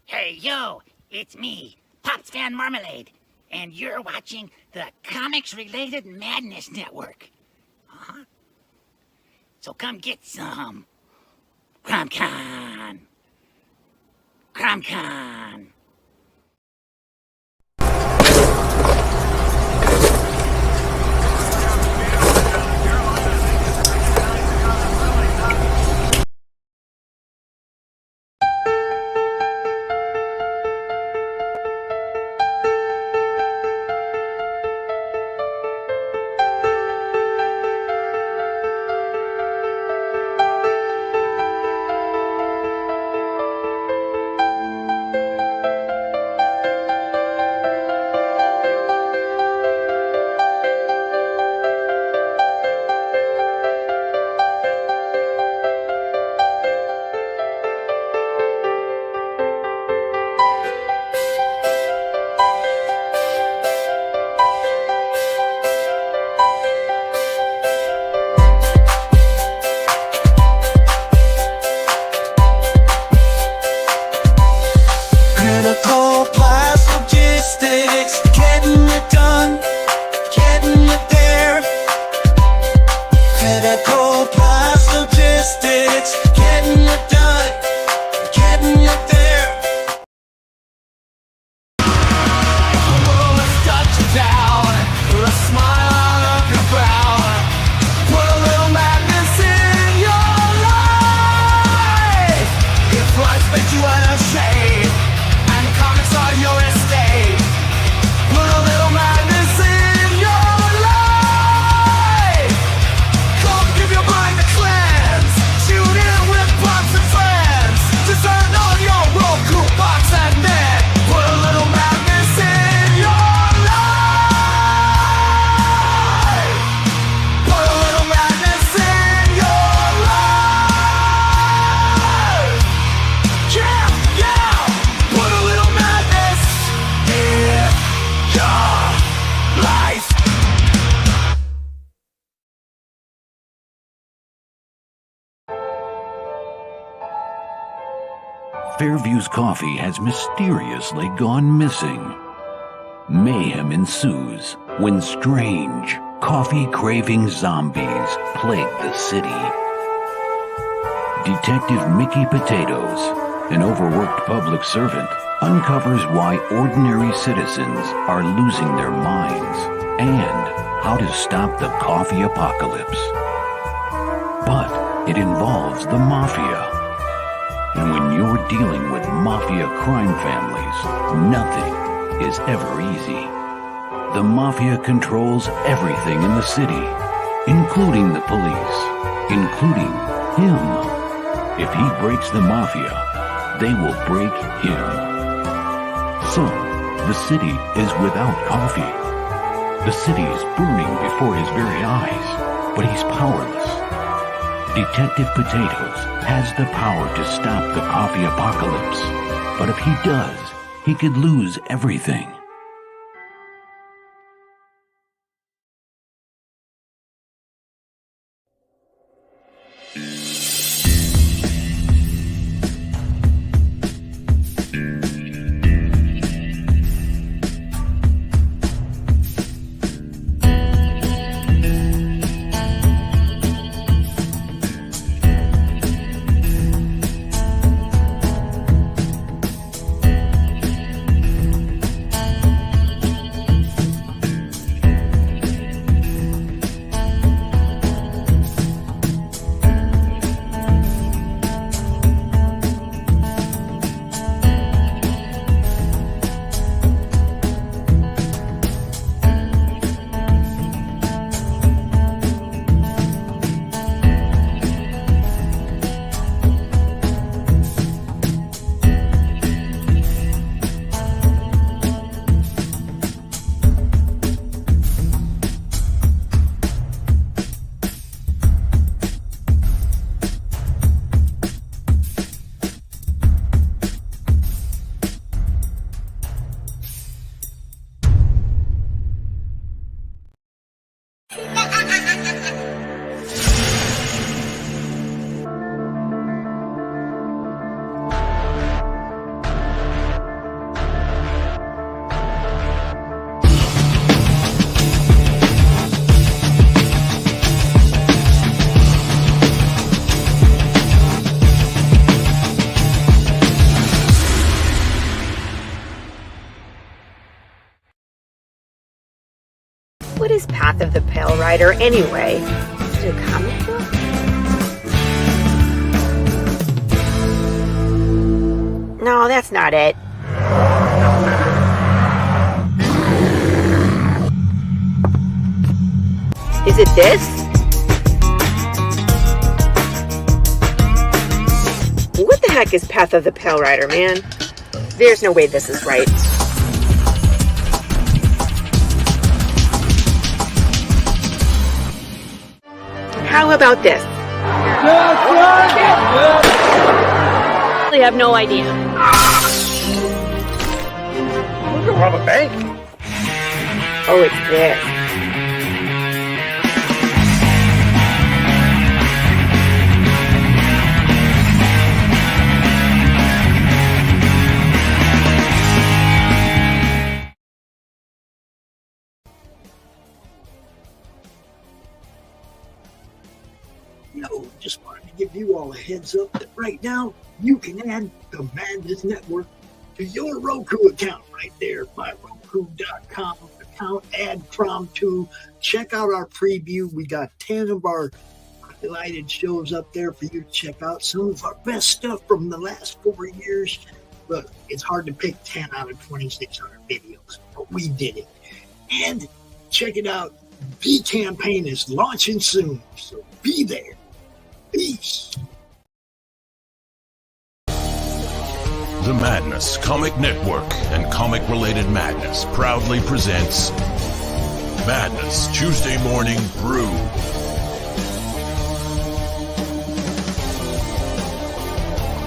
Hey, yo, it's me, Pops Van Marmalade, and you're watching the Comics-Related Madness Network. Uh-huh. So come get some. CromCon. CromCon. Fairview's coffee has mysteriously gone missing. Mayhem ensues when strange, coffee-craving zombies plague the city. Detective Mickey Potatoes, an overworked public servant, uncovers why ordinary citizens are losing their minds and how to stop the coffee apocalypse. But it involves the mafia. And when you're dealing with mafia crime families, nothing is ever easy. The mafia controls everything in the city, including the police, including him. If he breaks the mafia, they will break him. So, the city is without coffee. The city is burning before his very eyes, but he's powerless. Detective Potatoes has the power to stop the coffee apocalypse, but if he does, he could lose everything. Path of the Pale Rider anyway? Is it a comic book? No, that's not it. Is it this? What the heck is Path of the Pale Rider, man? There's no way this is right. How about this? I have no idea. We're gonna rob a bank. Oh, it's this. Just wanted to give you all a heads up that right now you can add the Madness Network to your Roku account right there by roku.com account. Add from to check out our preview. We got 10 of our highlighted shows up there for you to check out. Some of our best stuff from the last 4 years. Look, it's hard to pick 10 out of 2,600 videos, but we did it. And check it out. The campaign is launching soon, so be there. Peace. The Madness Comic Network and Comic-Related Madness proudly presents Madness Tuesday Morning Brew.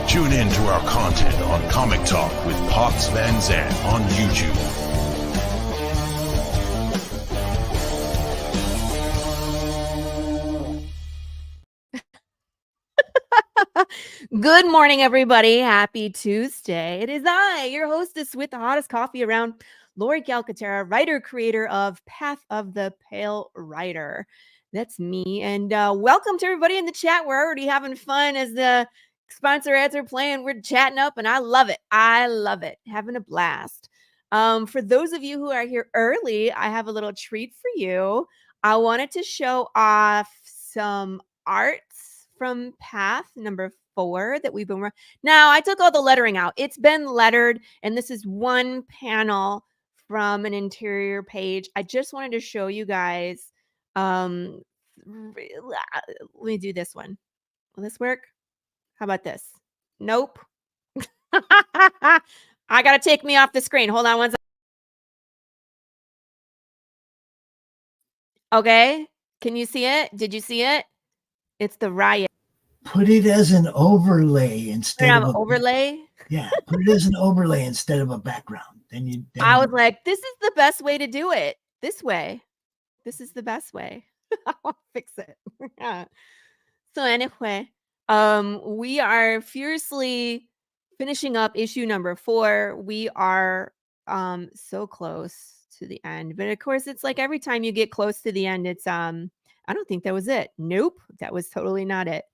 Tune in to our content on Comic Talk with Pops Van Zandt on YouTube. Good morning, everybody. Happy Tuesday. It is I, your hostess with the hottest coffee around, Laurie Calcaterra, writer-creator of Path of the Pale Rider. That's me. And welcome to everybody in the chat. We're already having fun as the sponsor ads are playing. We're chatting up, and I love it. I love it. Having a blast. For those of you who are here early, I have a little treat for you. I wanted to show off some arts from Path number 4 that we've been now. I took all the lettering out. It's been lettered, and this is one panel from an interior page. I just wanted to show you guys. Let me do this one. Will this work? How about this? Nope. I gotta take me off the screen. Hold on one second. Okay, can you see it? Did you see it? It's the riot. Put it as an overlay instead of an overlay. Yeah, put it as an overlay instead of a background. Then I was like, this is the best way to do it. This way. This is the best way. I'll fix it. So anyway, we are fiercely finishing up issue number 4. We are so close to the end. But of course, it's like every time you get close to the end, it's I don't think that was it. Nope, that was totally not it.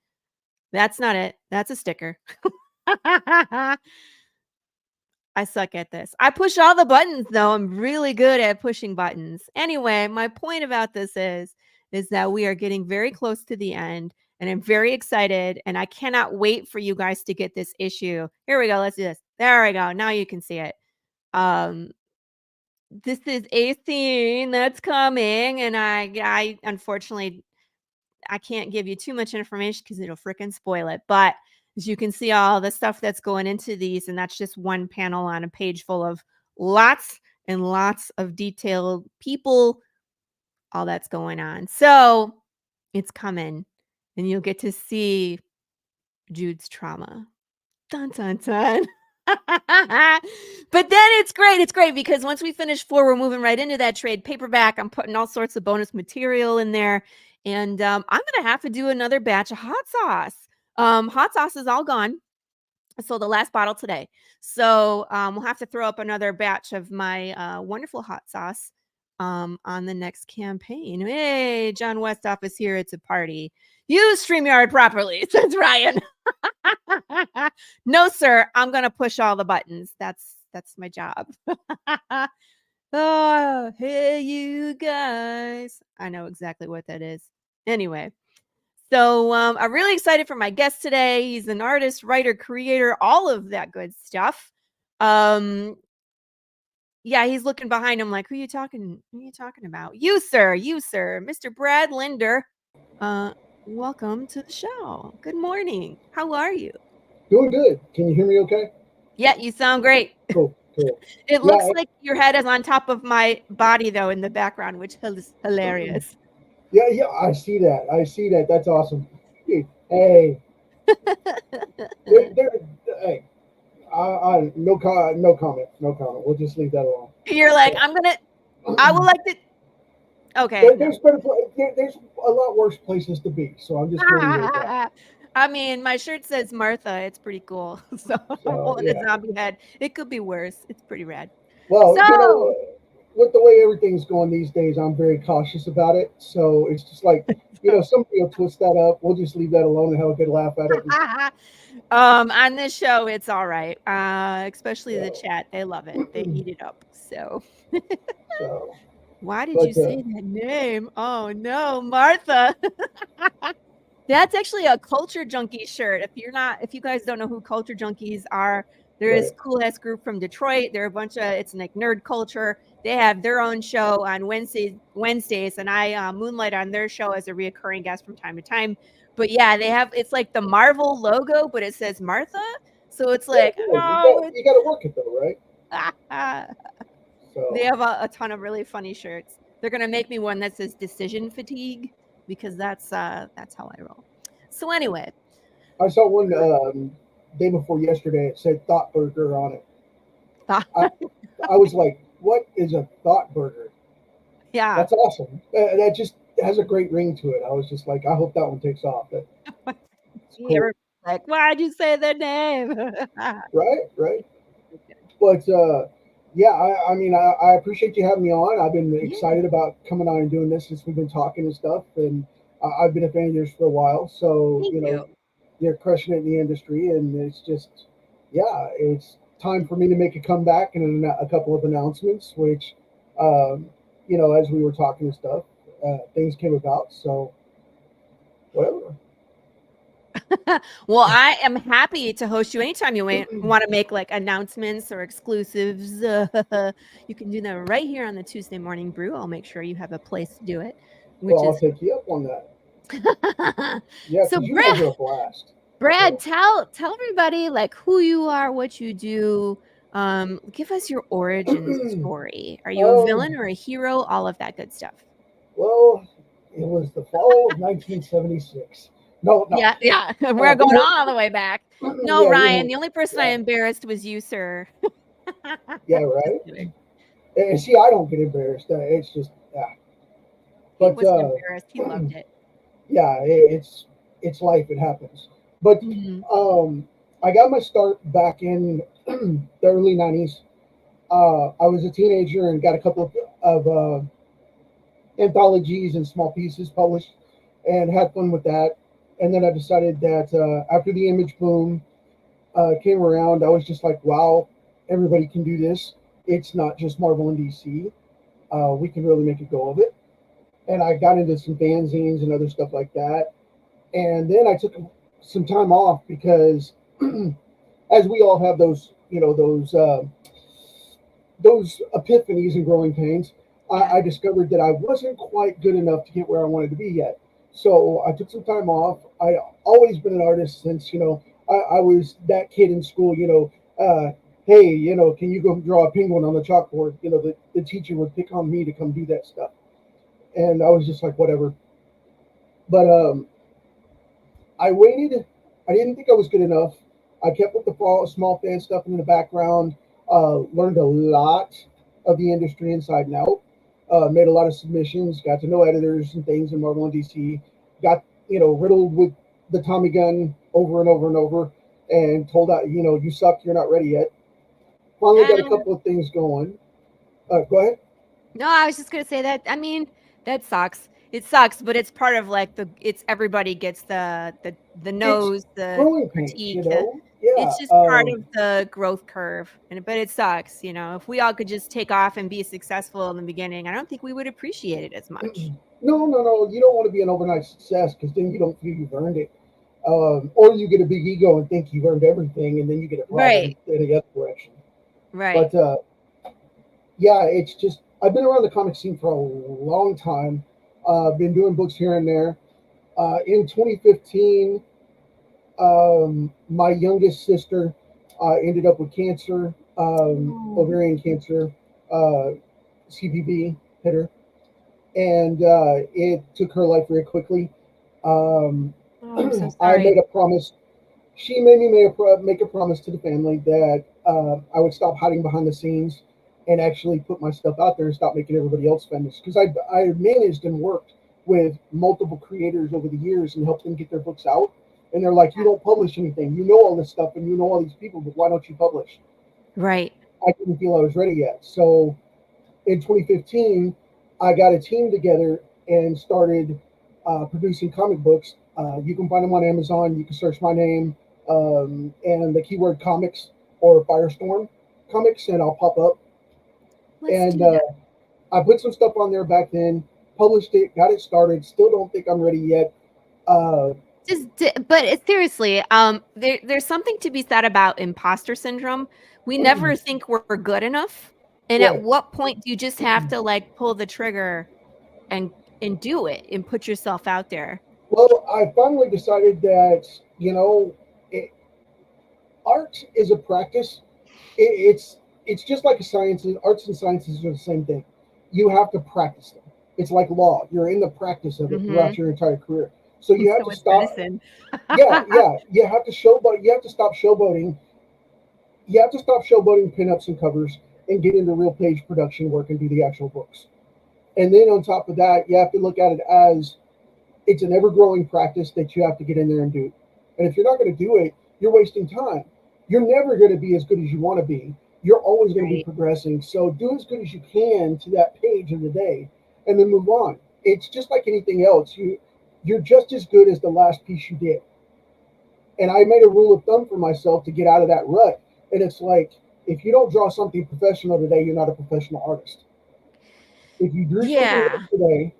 That's not it. That's a sticker. I suck at this. I push all the buttons, though. I'm really good at pushing buttons. Anyway, my point about this is that we are getting very close to the end, and I'm very excited, and I cannot wait for you guys to get this issue. Here we go. Let's do this. There we go. Now you can see it. This is a scene that's coming, and I unfortunately, I can't give you too much information because it'll freaking spoil it. But as you can see, all the stuff that's going into these, and that's just one panel on a page full of lots and lots of detailed people, all that's going on. So it's coming, and you'll get to see Jude's trauma. Dun, dun, dun. But then it's great. It's great because once we finish 4, we're moving right into that trade paperback. I'm putting all sorts of bonus material in there. And I'm going to have to do another batch of hot sauce. Hot sauce is all gone. So the last bottle today. So we'll have to throw up another batch of my wonderful hot sauce on the next campaign. Hey, John Westhoff is here. It's a party. Use StreamYard properly, says Ryan. No, sir. I'm going to push all the buttons. That's my job. Oh, hey, you guys. I know exactly what that is. Anyway, so I'm really excited for my guest today. He's an artist, writer, creator, all of that good stuff. Yeah, he's looking behind him like, who are you talking about? You, sir, Mr. Brad Linder. Welcome to the show. Good morning. How are you? Doing good. Can you hear me okay? Yeah, you sound great. Cool. It Yeah, looks like your head is on top of my body, though, in the background, which is hilarious. yeah, I see that. That's awesome. Hey, hey, no comment. We'll just leave that alone. You're like, I will like to. Okay. There's a lot worse places to be, so I'm just going to leave that. I mean, my shirt says Martha. It's pretty cool. So I'm holding a zombie head. It could be worse. It's pretty rad. Well, with the way everything's going these days, I'm very cautious about it. So it's just like, somebody will twist that up. We'll just leave that alone and have a good laugh at it. On this show, it's all right. Especially the chat. They love it. They eat it up. So why did you say that name? Oh no, Martha. That's actually a Culture Junkie shirt. If you guys don't know who Culture Junkies are, there is cool ass group from Detroit. They're a bunch of, it's like nerd culture. They have their own show on Wednesdays, and I moonlight on their show as a reoccurring guest from time to time. But yeah, it's like the Marvel logo, but it says Martha. So it's like, you got to work it though, right? They have a ton of really funny shirts. They're gonna make me one that says Decision Fatigue, because that's how I roll. So anyway, I saw one day before yesterday. It said Thought Burger on it. I was like, "What is a Thought Burger?" Yeah, that's awesome. That just has a great ring to it. I was just like, I hope that one takes off. Cool. Like, why'd you say their name? Right. But yeah, I mean, I appreciate you having me on. I've been excited about coming on and doing this since we've been talking and stuff. And I've been a fan of yours for a while. So, you're crushing it in the industry. And it's just, it's time for me to make a comeback and a couple of announcements, which, as we were talking and stuff, things came about. So, whatever. Well, I am happy to host you anytime you want to make like announcements or exclusives. You can do that right here on the Tuesday Morning Brew. I'll make sure you have a place to do it. I'll take you up on that. Yeah, so you guys are a blast. Brad, tell everybody like who you are, what you do. Give us your origin story. Are you a villain or a hero? All of that good stuff. Well, it was the fall of 1976. No. Yeah. We're going all the way back. No, Ryan, the only person I embarrassed was you, sir. Yeah, right. And see, I don't get embarrassed. It's just, But he wasn't embarrassed. He loved it. Yeah, it's life. It happens. But I got my start back in the early 90s. I was a teenager and got a couple of anthologies and small pieces published and had fun with that. And then I decided that after the image boom came around, I was just like, wow, everybody can do this. It's not just Marvel and DC. We can really make a go of it. And I got into some fanzines and other stuff like that. And then I took some time off because as we all have those epiphanies and growing pains, I discovered that I wasn't quite good enough to get where I wanted to be yet. So I took some time off. I always been an artist since, I was that kid in school, hey, can you go draw a penguin on the chalkboard? The teacher would pick on me to come do that stuff. And I was just like, whatever. But I waited. I didn't think I was good enough. I kept with the small fan stuff in the background, learned a lot of the industry inside and out. Made a lot of submissions, got to know editors and things in Marvel and DC, got, riddled with the Tommy gun over and over and over, and told out, you suck, you're not ready yet. Finally got a couple of things going. Go ahead. No, I was just going to say that. I mean, that sucks. It sucks, but it's part of like everybody gets the nose, the growing pains, Yeah, It's just part of the growth curve, but it sucks. If we all could just take off and be successful in the beginning, I don't think we would appreciate it as much. No. You don't want to be an overnight success because then you don't feel you've earned it. Or you get a big ego and think you've earned everything, and then you get a problem in the other direction. Right. But yeah, it's just I've been around the comic scene for a long time. Been doing books here and there. In 2015, my youngest sister ended up with cancer, ovarian cancer, CPV hit her, and it took her life very quickly. I'm so I sorry. made a promise. She made me make a promise to the family that I would stop hiding behind the scenes and actually put my stuff out there and stop making everybody else famous. Because I managed and worked with multiple creators over the years and helped them get their books out. And they're like, you don't publish anything. You know all this stuff and you know all these people, but why don't you publish? Right. I didn't feel I was ready yet. So in 2015, I got a team together and started producing comic books. You can find them on Amazon. You can search my name and the keyword comics or Firestorm comics, and I'll pop up. Let's And do that. I put some stuff on there back then, published it, got it started. Still don't think I'm ready yet. But seriously, there's something to be said about imposter syndrome. We never think we're good enough. And at Right. what point do you just have to like pull the trigger and do it and put yourself out there? Well, I finally decided that, art is a practice. It's just like a science. Arts and sciences are the same thing. You have to practice them. It's like law. You're in the practice of it throughout your entire career. So you have to stop. Medicine. Yeah. You have to showboat. You have to stop showboating. You have to stop showboating pinups and covers and get into real page production work and do the actual books. And then on top of that, you have to look at it as it's an ever-growing practice that you have to get in there and do. And if you're not going to do it, you're wasting time. You're never going to be as good as you want to be. You're always going to be progressing. So do as good as you can to that page of the day and then move on. It's just like anything else. You're just as good as the last piece you did. And I made a rule of thumb for myself to get out of that rut. And it's like, if you don't draw something professional today, you're not a professional artist. If you drew something yesterday,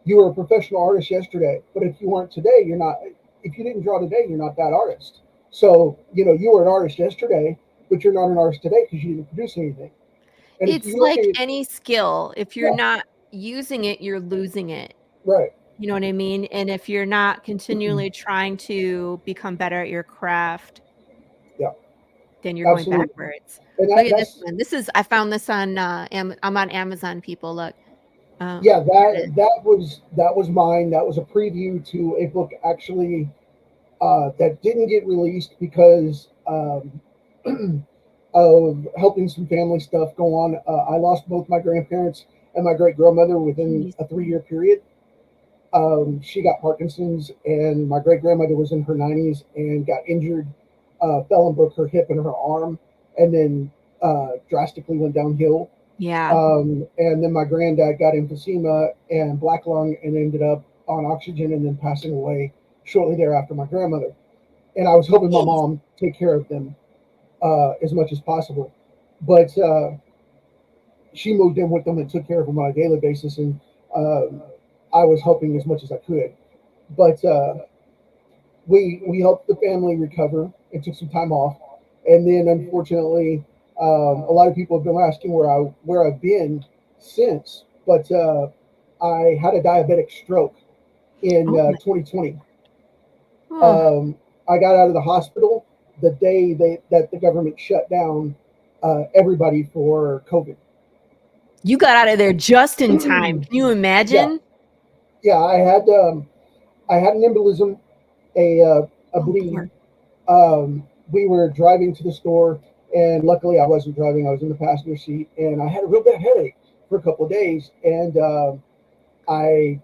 you were a professional artist yesterday. But if you weren't today, you're not. If you didn't draw today, you're not that artist. So, you were an artist yesterday, but you're not an artist today because you didn't produce anything. And it's like any skill. If you're not using it, you're losing it. Right. You know what I mean? And if you're not continually trying to become better at your craft, then you're going backwards. Look at this one. I found this on I'm on Amazon, people. Look. That was mine. That was a preview to a book actually that didn't get released because of helping some family stuff go on. I lost both my grandparents and my great grandmother within a 3-year period. She got Parkinson's, and my great grandmother was in her 90s and got injured, fell and broke her hip and her arm, and then drastically went downhill. Yeah. And then my granddad got emphysema and black lung and ended up on oxygen and then passing away shortly thereafter my grandmother. And I was helping my mom take care of them as much as possible. But she moved in with them and took care of them on a daily basis. And I was helping as much as I could. But we helped the family recover and took some time off. And then unfortunately, a lot of people have been asking where I've been since, but I had a diabetic stroke in 2020. I got out of the hospital the day that the government shut down everybody for COVID. You got out of there just in time. Can you imagine? Yeah, I had an embolism, a bleed. We were driving to the store, and luckily I wasn't driving. I was in the passenger seat, and I had a real bad headache for a couple of days. And I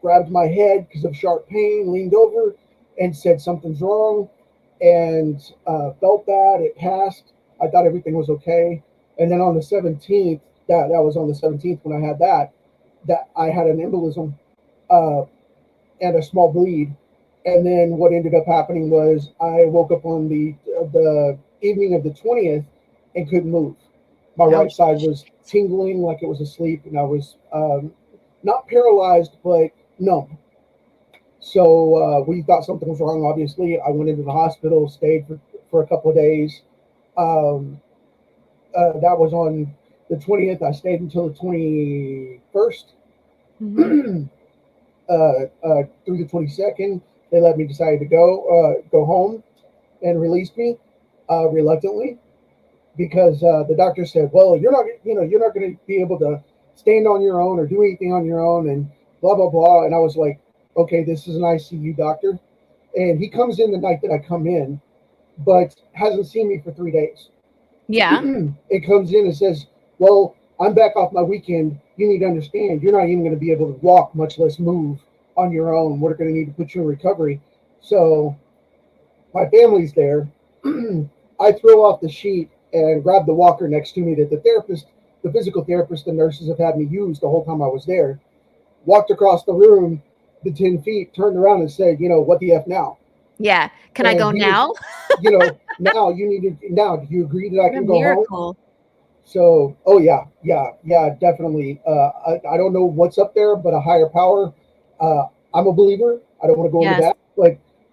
grabbed my head because of sharp pain, leaned over, and said something's wrong, and felt bad. It passed. I thought everything was okay. And then on the 17th, that was on the 17th when I had that I had an embolism and a small bleed. And then what ended up happening was I woke up on the evening of the 20th and couldn't move. My right side was tingling like it was asleep, and I was not paralyzed, but numb. So we thought something was wrong, obviously. I went into the hospital, stayed for a couple of days. That was on the 20th. I stayed until the 21st. Through the 22nd, they let me decide to go home and release me reluctantly, because the doctor said, well, you're not going to be able to stand on your own or do anything on your own, and blah, blah, blah. And I was like, okay, this is an ICU doctor. And he comes in the night that I come in, but hasn't seen me for 3 days. Yeah. It comes in and says, well, I'm back off my weekend. You need to understand, you're not even going to be able to walk, much less move on your own. We're going to need to put you in recovery. So my family's there. I throw off the sheet and grab the walker next to me that the physical therapist, the nurses have had me use the whole time I was there. Walked across the room, the 10 feet, turned around and said, what the F now? Yeah. Can I go now? Now you need to, now, do you agree that I can go home? So, yeah, definitely. I don't know what's up there, but a higher power. I'm a believer. I don't want to go into that,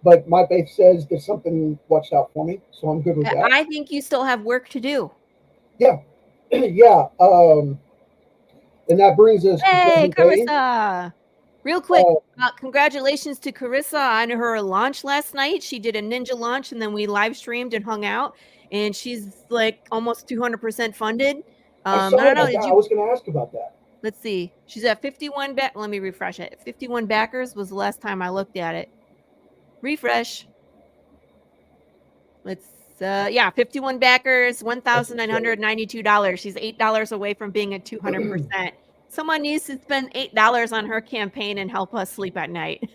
but my faith says there's something watched out for me, so I'm good with that. I think you still have work to do. Yeah, yeah. And that brings us. Hey, Carissa! Real quick, congratulations to Carissa on her launch last night. She did a ninja launch, and then we live streamed and hung out. And she's like almost 200% funded. I don't know. I was going to ask about that. Let's see. She's at 51 back. Let me refresh it. 51 backers was the last time I looked at it. Refresh. Let's 51 backers, $1,992. She's $8 away from being at 200%. Someone needs to spend $8 on her campaign and help us sleep at night.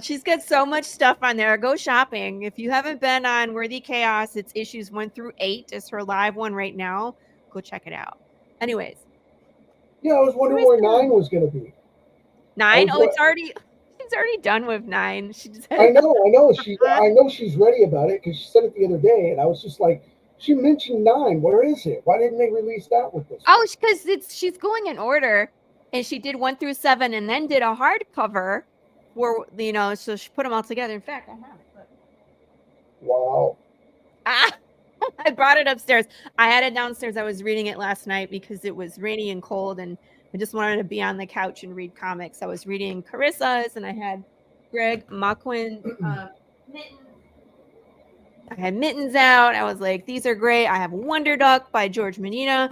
She's got so much stuff on there. Go shopping. If you haven't been on Worthy Chaos, it's issues 1 through 8. It's her live one right now. Go check it out. Anyways. Yeah, I was wondering where 9 was going to be. 9? Oh, she's already done with 9. She just I know. I know she's ready about it because she said it the other day, and I was just like, she mentioned 9. Where is it? Why didn't they release that with this? Oh, because she's going in order, and she did 1 through 7, and then did a hardcover, where so she put them all together. In fact, I have it. But... Wow. I brought it upstairs. I had it downstairs. I was reading it last night because it was rainy and cold, and I just wanted to be on the couch and read comics. I was reading Carissa's, and I had Greg Maquin mittens. I had mittens out. I was like, these are great. I have Wonder Duck by George Medina.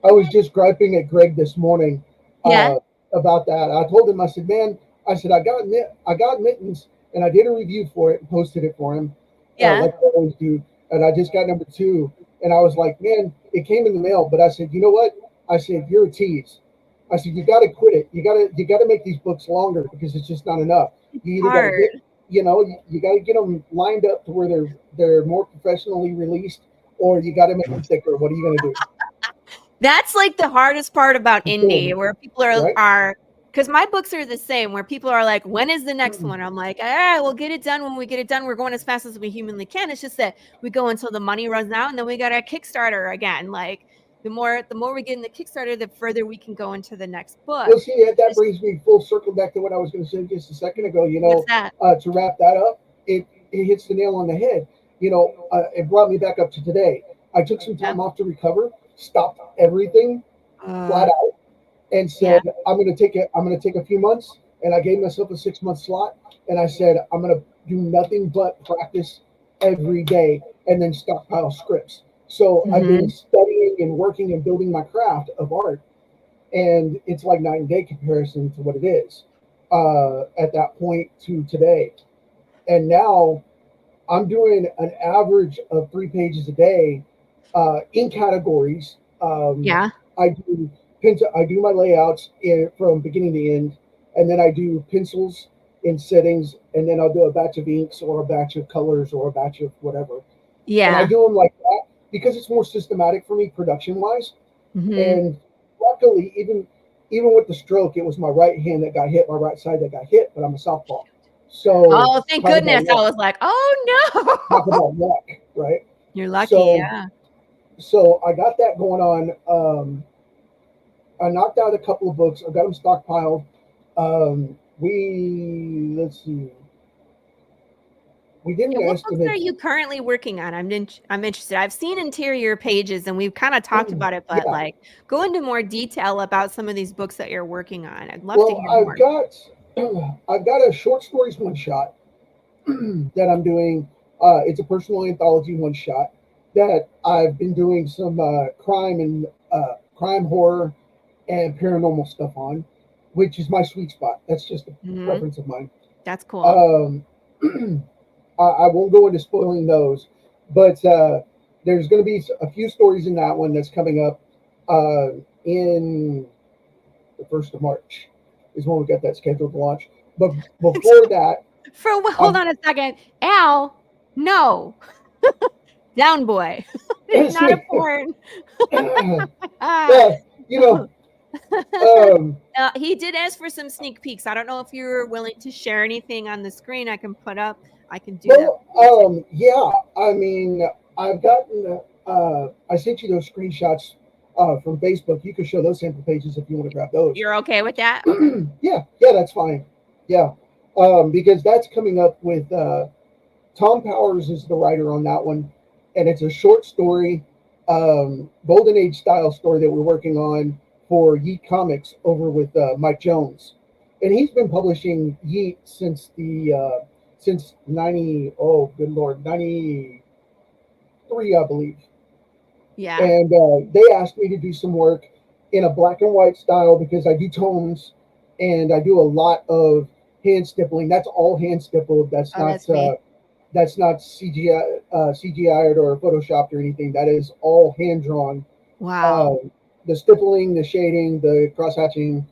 I was just griping at Greg this morning about that. I told him, I said, man, I got mittens, and I did a review for it and posted it for him. Like I always do. And I just got number 2. And I was like, man, it came in the mail. But I said, you know what? I said, you're a tease. I said, you got to quit it. You got to make these books longer because it's just not enough. You either got to get, you got to get them lined up to where they're more professionally released, or you got to make them thicker. What are you going to do? That's like the hardest part about indie, where people are because my books are the same, where people are like, when is the next one? I'm like, we'll get it done when we get it done. We're going as fast as we humanly can. It's just that we go until the money runs out, and then we got our Kickstarter again. Like the more we get in the Kickstarter, the further we can go into the next book. Well, see, that brings me full circle back to what I was going to say just a second ago. To wrap that up, it hits the nail on the head. It brought me back up to today. I took some time off to recover, stopped everything flat out, and said, I'm going to take a few months, and I gave myself a 6-month slot, and I said, I'm going to do nothing but practice every day and then stockpile scripts. So I've been studying and working and building my craft of art, and it's like night and day comparison to what it is at that point to today. And now I'm doing an average of 3 pages a day in categories. I do my layouts from beginning to end, and then I do pencils in settings, and then I'll do a batch of inks or a batch of colors or a batch of whatever. And I do them like that because it's more systematic for me production-wise. And luckily, even even with the stroke, it was my right hand that got hit, my right side that got hit, but I'm a southpaw. So oh, thank goodness. I was like, oh no. Talk about luck, right? You're lucky, so, yeah. So I got that going on. I knocked out a couple of books. I got them stockpiled. Let's see. We didn't what estimate. books are you currently working on? I'm interested. I've seen interior pages and we've kind of talked about it, but like go into more detail about some of these books that you're working on. I'd love to hear more. I've got a short stories one shot that I'm doing. It's a personal anthology one shot that I've been doing some crime, horror, and paranormal stuff on, which is my sweet spot. That's just a preference of mine. That's cool. I won't go into spoiling those, but there's going to be a few stories in that one that's coming up in the 1st of March is when we got that scheduled to launch. But before that... Hold on a second. Al, no. Down, boy. It's not important. Yeah, you know... he did ask for some sneak peeks. I don't know if you're willing to share anything on the screen I can put up. I can do that. Yeah, I mean, I've gotten, I sent you those screenshots from Facebook. You can show those sample pages if you want to grab those. You're okay with that? Yeah, that's fine. Yeah, because that's coming up with, Tom Powers is the writer on that one, and it's a short story, Golden Age style story that we're working on for Yeet Comics over with Mike Jones. And he's been publishing Yeet since 93, I believe. Yeah. And they asked me to do some work in a black and white style because I do tones and I do a lot of hand stippling. That's all hand stippled. That's not CGI'd or photoshopped or anything. That is all hand drawn. Wow. The stippling, the shading, the cross hatching,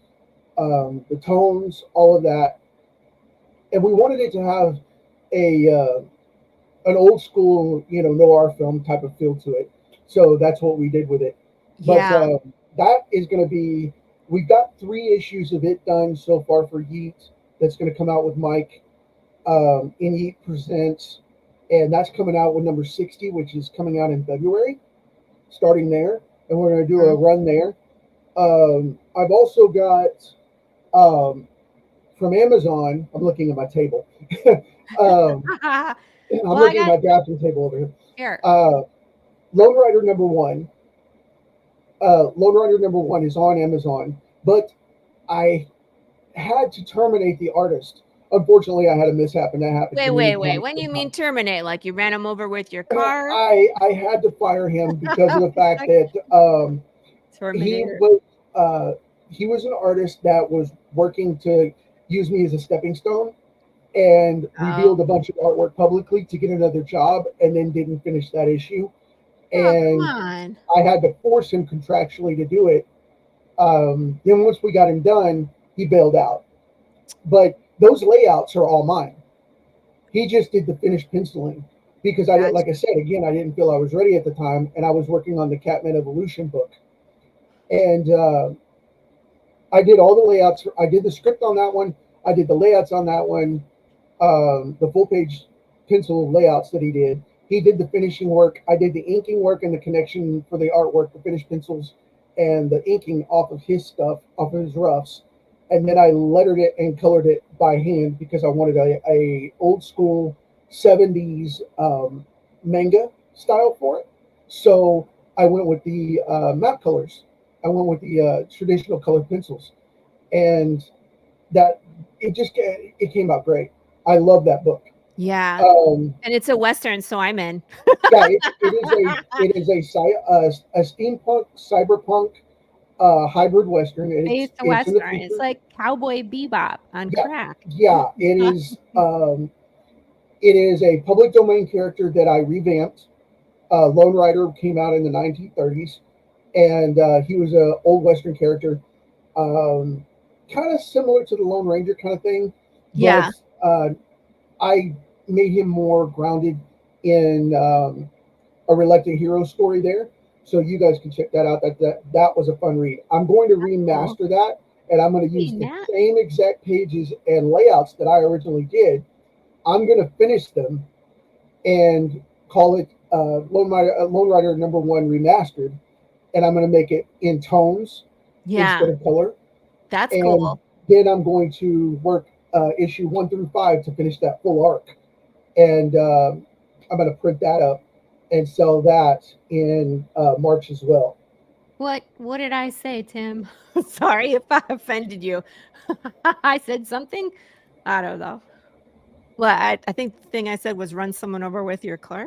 the tones, all of that. And we wanted it to have an old school, noir film type of feel to it. So that's what we did with it. But that is going to be, we've got 3 issues of it done so far for Yeet. That's going to come out with Mike in Yeet Presents. And that's coming out with number 60, which is coming out in February, starting there. And we're going to do a run there. I've also got from Amazon, I'm looking at my table. I'm looking at my drafting table over here. Lone Rider number 1. Lone Rider number 1 is on Amazon, but I had to terminate the artist. Unfortunately, I had a mishap, and that happened. Wait. When you mean terminate, like you ran him over with your car? I had to fire him because of the fact that he was an artist that was working to use me as a stepping stone and revealed a bunch of artwork publicly to get another job and then didn't finish that issue. And I had to force him contractually to do it. Then once we got him done, he bailed out. But those layouts are all mine. He just did the finished penciling because like I said, again, I didn't feel I was ready at the time, and I was working on the Catman Evolution book. And I did all the layouts. I did the script on that one. I did the layouts on that one, the full page pencil layouts that he did. He did the finishing work. I did the inking work and the connection for the artwork, the finished pencils, and the inking off of his stuff, off of his roughs. And then I lettered it and colored it by hand because I wanted a old school 70s manga style for it. So I went with the matte colors. I went with the traditional colored pencils, and that it came out great. I love that book. Yeah, and it's a Western, so I'm in. Yeah, it is a steampunk cyberpunk hybrid Western. It's a Western. It's like Cowboy Bebop on crack. Yeah, it is. It is a public domain character that I revamped. Lone Rider came out in the 1930s, and he was an old Western character, kind of similar to the Lone Ranger kind of thing. Yeah. But, I made him more grounded in a reluctant hero story there. So you guys can check that out. That was a fun read. I'm going to remaster that and I'm going to use Hey, the Matt. same exact pages and layouts that I originally did. I'm going to finish them and call it Lone Rider #1 Remastered, and I'm going to make it in tones instead of color. That's and cool. Then I'm going to work issue 1 through 5 to finish that full arc, and I'm going to print that up and sell that in March as well. What did I say, Tim? Sorry if I offended you. I said something. I don't know. Well, I think the thing I said was run someone over with your car.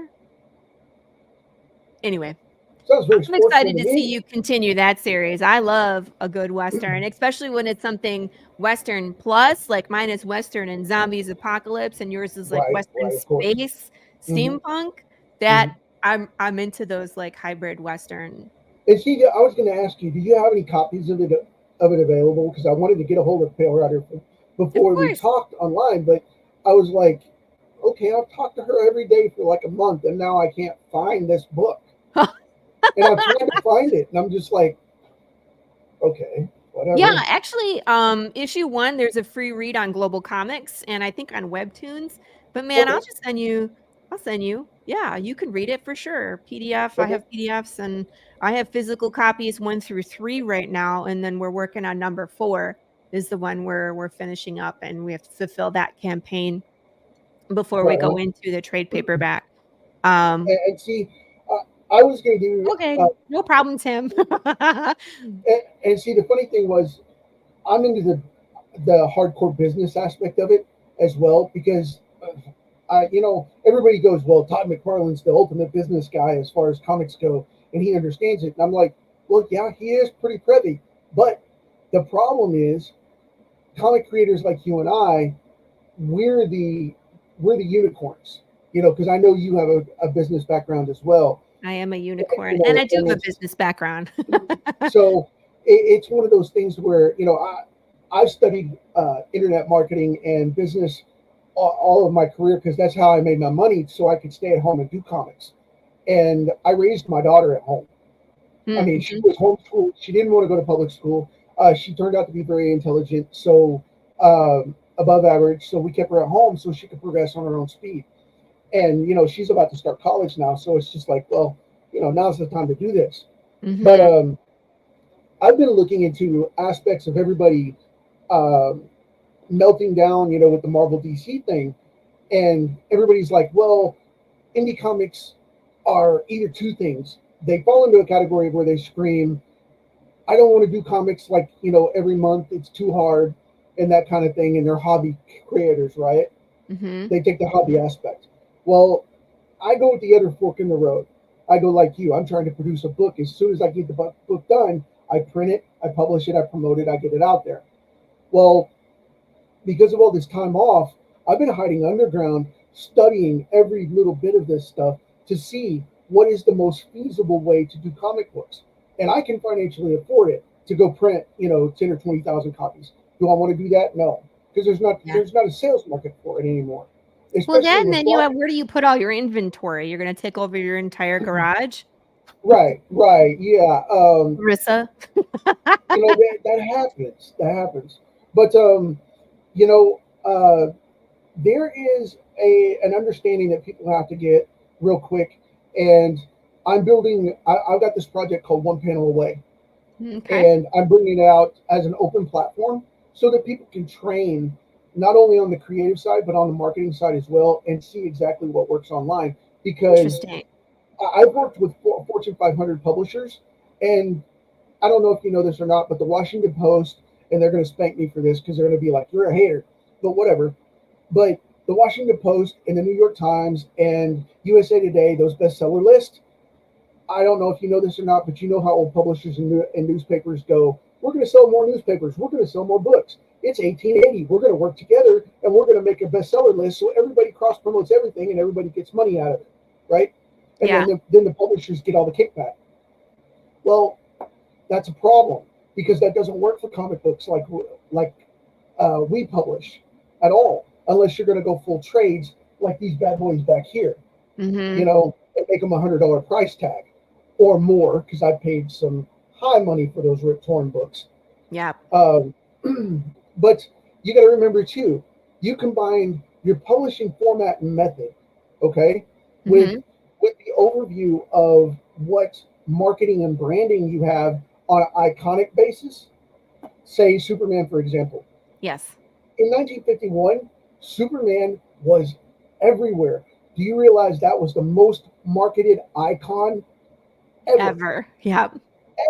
Anyway, Sounds very I'm excited to to see you continue that series. I love a good Western, especially when it's something Western plus, like mine is Western and zombies apocalypse, and yours is like Western space steampunk. That I'm into those like hybrid Western. And see, I was going to ask you, do you have any copies of it available? Because I wanted to get a hold of Pale Rider before we talked online, but I was like, okay, I've talked to her every day for like a month, and now I can't find this book. And I'm trying to find it, and I'm just like, okay, whatever. Yeah, actually, issue 1, there's a free read on Global Comics, and I think on Webtoons. But man, I'll send you. Yeah, you can read it for sure. PDF. I have PDFs, and I have physical copies 1 through 3 right now, and then we're working on number 4 is the one where we're finishing up, and we have to fulfill that campaign before we go into the trade paperback. And see, I was going to do okay, no problem, Tim. and see, the funny thing was, I'm into the hardcore business aspect of it as well, because everybody goes, well, Todd McFarlane's the ultimate business guy as far as comics go, and he understands it. And I'm like, well, yeah, he is pretty privy, but the problem is, comic creators like you and I, we're the unicorns, because I know you have a business background as well. I am a unicorn, and I do have a business background. So it's one of those things where, I've studied internet marketing and business all of my career, because that's how I made my money, so I could stay at home and do comics. And I raised my daughter at home. I mean, she was homeschooled. She didn't want to go to public school. She turned out to be very intelligent, so above average. So we kept her at home so she could progress on her own speed. And, she's about to start college now. So it's just like, well, now's the time to do this. But I've been looking into aspects of everybody melting down, with the Marvel DC thing. And everybody's like, well, indie comics are either two things. They fall into a category where they scream, I don't want to do comics like, every month. It's too hard and that kind of thing. And they're hobby creators, right? They take the hobby aspect. Well, I go with the other fork in the road. I go like you. I'm trying to produce a book. As soon as I get the book done, I print it, I publish it, I promote it, I get it out there. Well, because of all this time off, I've been hiding underground, studying every little bit of this stuff to see what is the most feasible way to do comic books. And I can financially afford it to go print, 10 or 20,000 copies. Do I want to do that? No, because there's not a sales market for it anymore. Well, then where do you put all your inventory? You're going to take over your entire garage? Right, yeah. Marissa? That happens. But, there is an understanding that people have to get real quick. And I've got this project called One Panel Away. Okay. And I'm bringing it out as an open platform so that people can train not only on the creative side, but on the marketing side as well, and see exactly what works online. Because I've worked with Fortune 500 publishers, and I don't know if you know this or not, but the Washington Post, and they're going to spank me for this because they're going to be like, you're a hater, but whatever. But the Washington Post and the New York Times and USA Today, those bestseller lists, I don't know if you know this or not, but you know how old publishers and newspapers go, we're going to sell more newspapers, we're going to sell more books. It's 1880. We're going to work together, and we're going to make a bestseller list so everybody cross-promotes everything and everybody gets money out of it, right? And then the publishers get all the kickback. Well, that's a problem, because that doesn't work for comic books like we publish at all, unless you're going to go full trades like these bad boys back here, and make them $100 price tag or more, because I paid some high money for those Rip Torn books. Yeah. But you got to remember too, you combine your publishing format and method, okay, with the overview of what marketing and branding you have on an iconic basis. Say Superman, for example. Yes. In 1951, Superman was everywhere. Do you realize that was the most marketed icon ever? Yeah.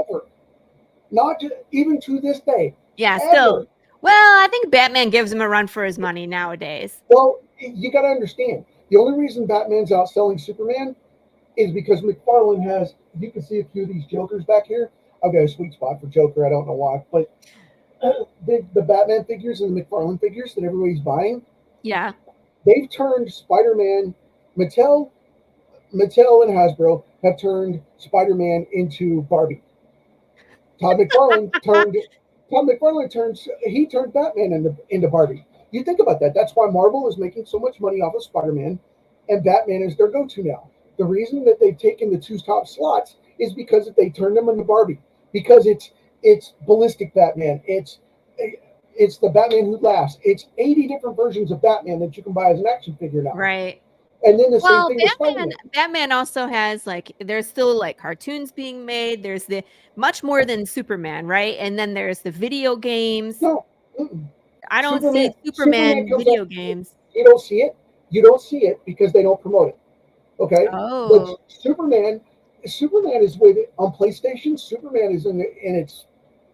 Ever. Not just, even to this day. Yeah, ever. still. Well, I think Batman gives him a run for his money nowadays. Well, you got to understand. The only reason Batman's outselling Superman is because McFarlane has, you can see a few of these Jokers back here. I've got a sweet spot for Joker. I don't know why. But the Batman figures and the McFarlane figures that everybody's buying. Yeah. They've turned Spider-Man, Mattel and Hasbro have turned Spider-Man into Barbie. Todd McFarlane turned Batman into Barbie. You think about that. That's why Marvel is making so much money off of Spider-Man, and Batman is their go-to now. The reason that they've taken the two top slots is because they turned them into Barbie. Because it's ballistic Batman. It's the Batman who laughs. It's 80 different versions of Batman that you can buy as an action figure now. Right. And then the same thing with Spider-Man. Batman also has there's still cartoons being made. There's the much more than Superman, right? And then there's the video games. No. I don't see Superman video games. You don't see it. You don't see it because they don't promote it. Okay. Oh. But Superman is with it on PlayStation. Superman is in its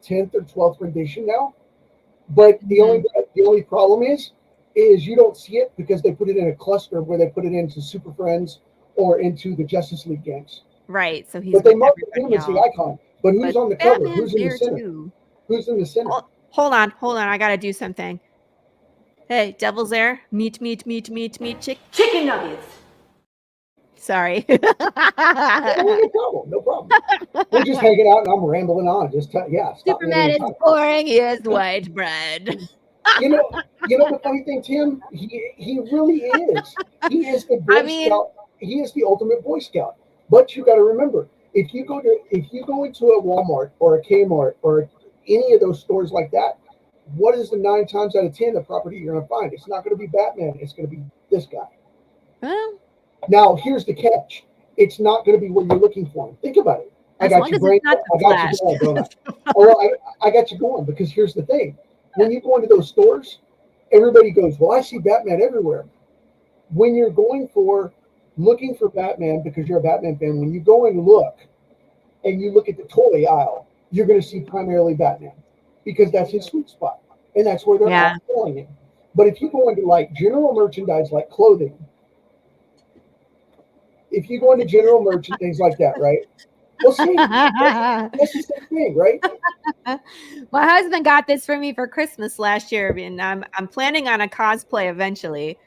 10th or 12th rendition now. But the only problem is you don't see it because they put it in a cluster where they put it into Super Friends or into the Justice League games. Right. So but they market him as the icon. But who's on the cover? Who's in the center? Too. Who's in the center? Oh, hold on. I gotta do something. Hey, Devil's there. Meat, chicken nuggets. Sorry. No problem. We're just hanging out and I'm rambling on. Superman is boring. He has white bread. You know the funny thing, Tim? He really is. He is the Boy Scout. He is the ultimate Boy Scout. But you got to remember, if you go into a Walmart or a Kmart or any of those stores like that, what is the 9 times out of 10 the property you're going to find? It's not going to be Batman. It's going to be this guy. Well, now here's the catch. It's not going to be what you're looking for. Think about it. I got you going, don't I? I got you going because here's the thing. When you go into those stores, everybody goes, well, I see Batman everywhere. When you're looking for Batman because you're a Batman fan, when you go and look at the toy aisle, you're going to see primarily Batman because that's his sweet spot. And that's where they're selling it. But if you go into general merchandise like clothing, if you go into general merchandise, things like that, right? Well, see, that's the same thing, right? My husband got this for me for Christmas last year, and I'm planning on a cosplay eventually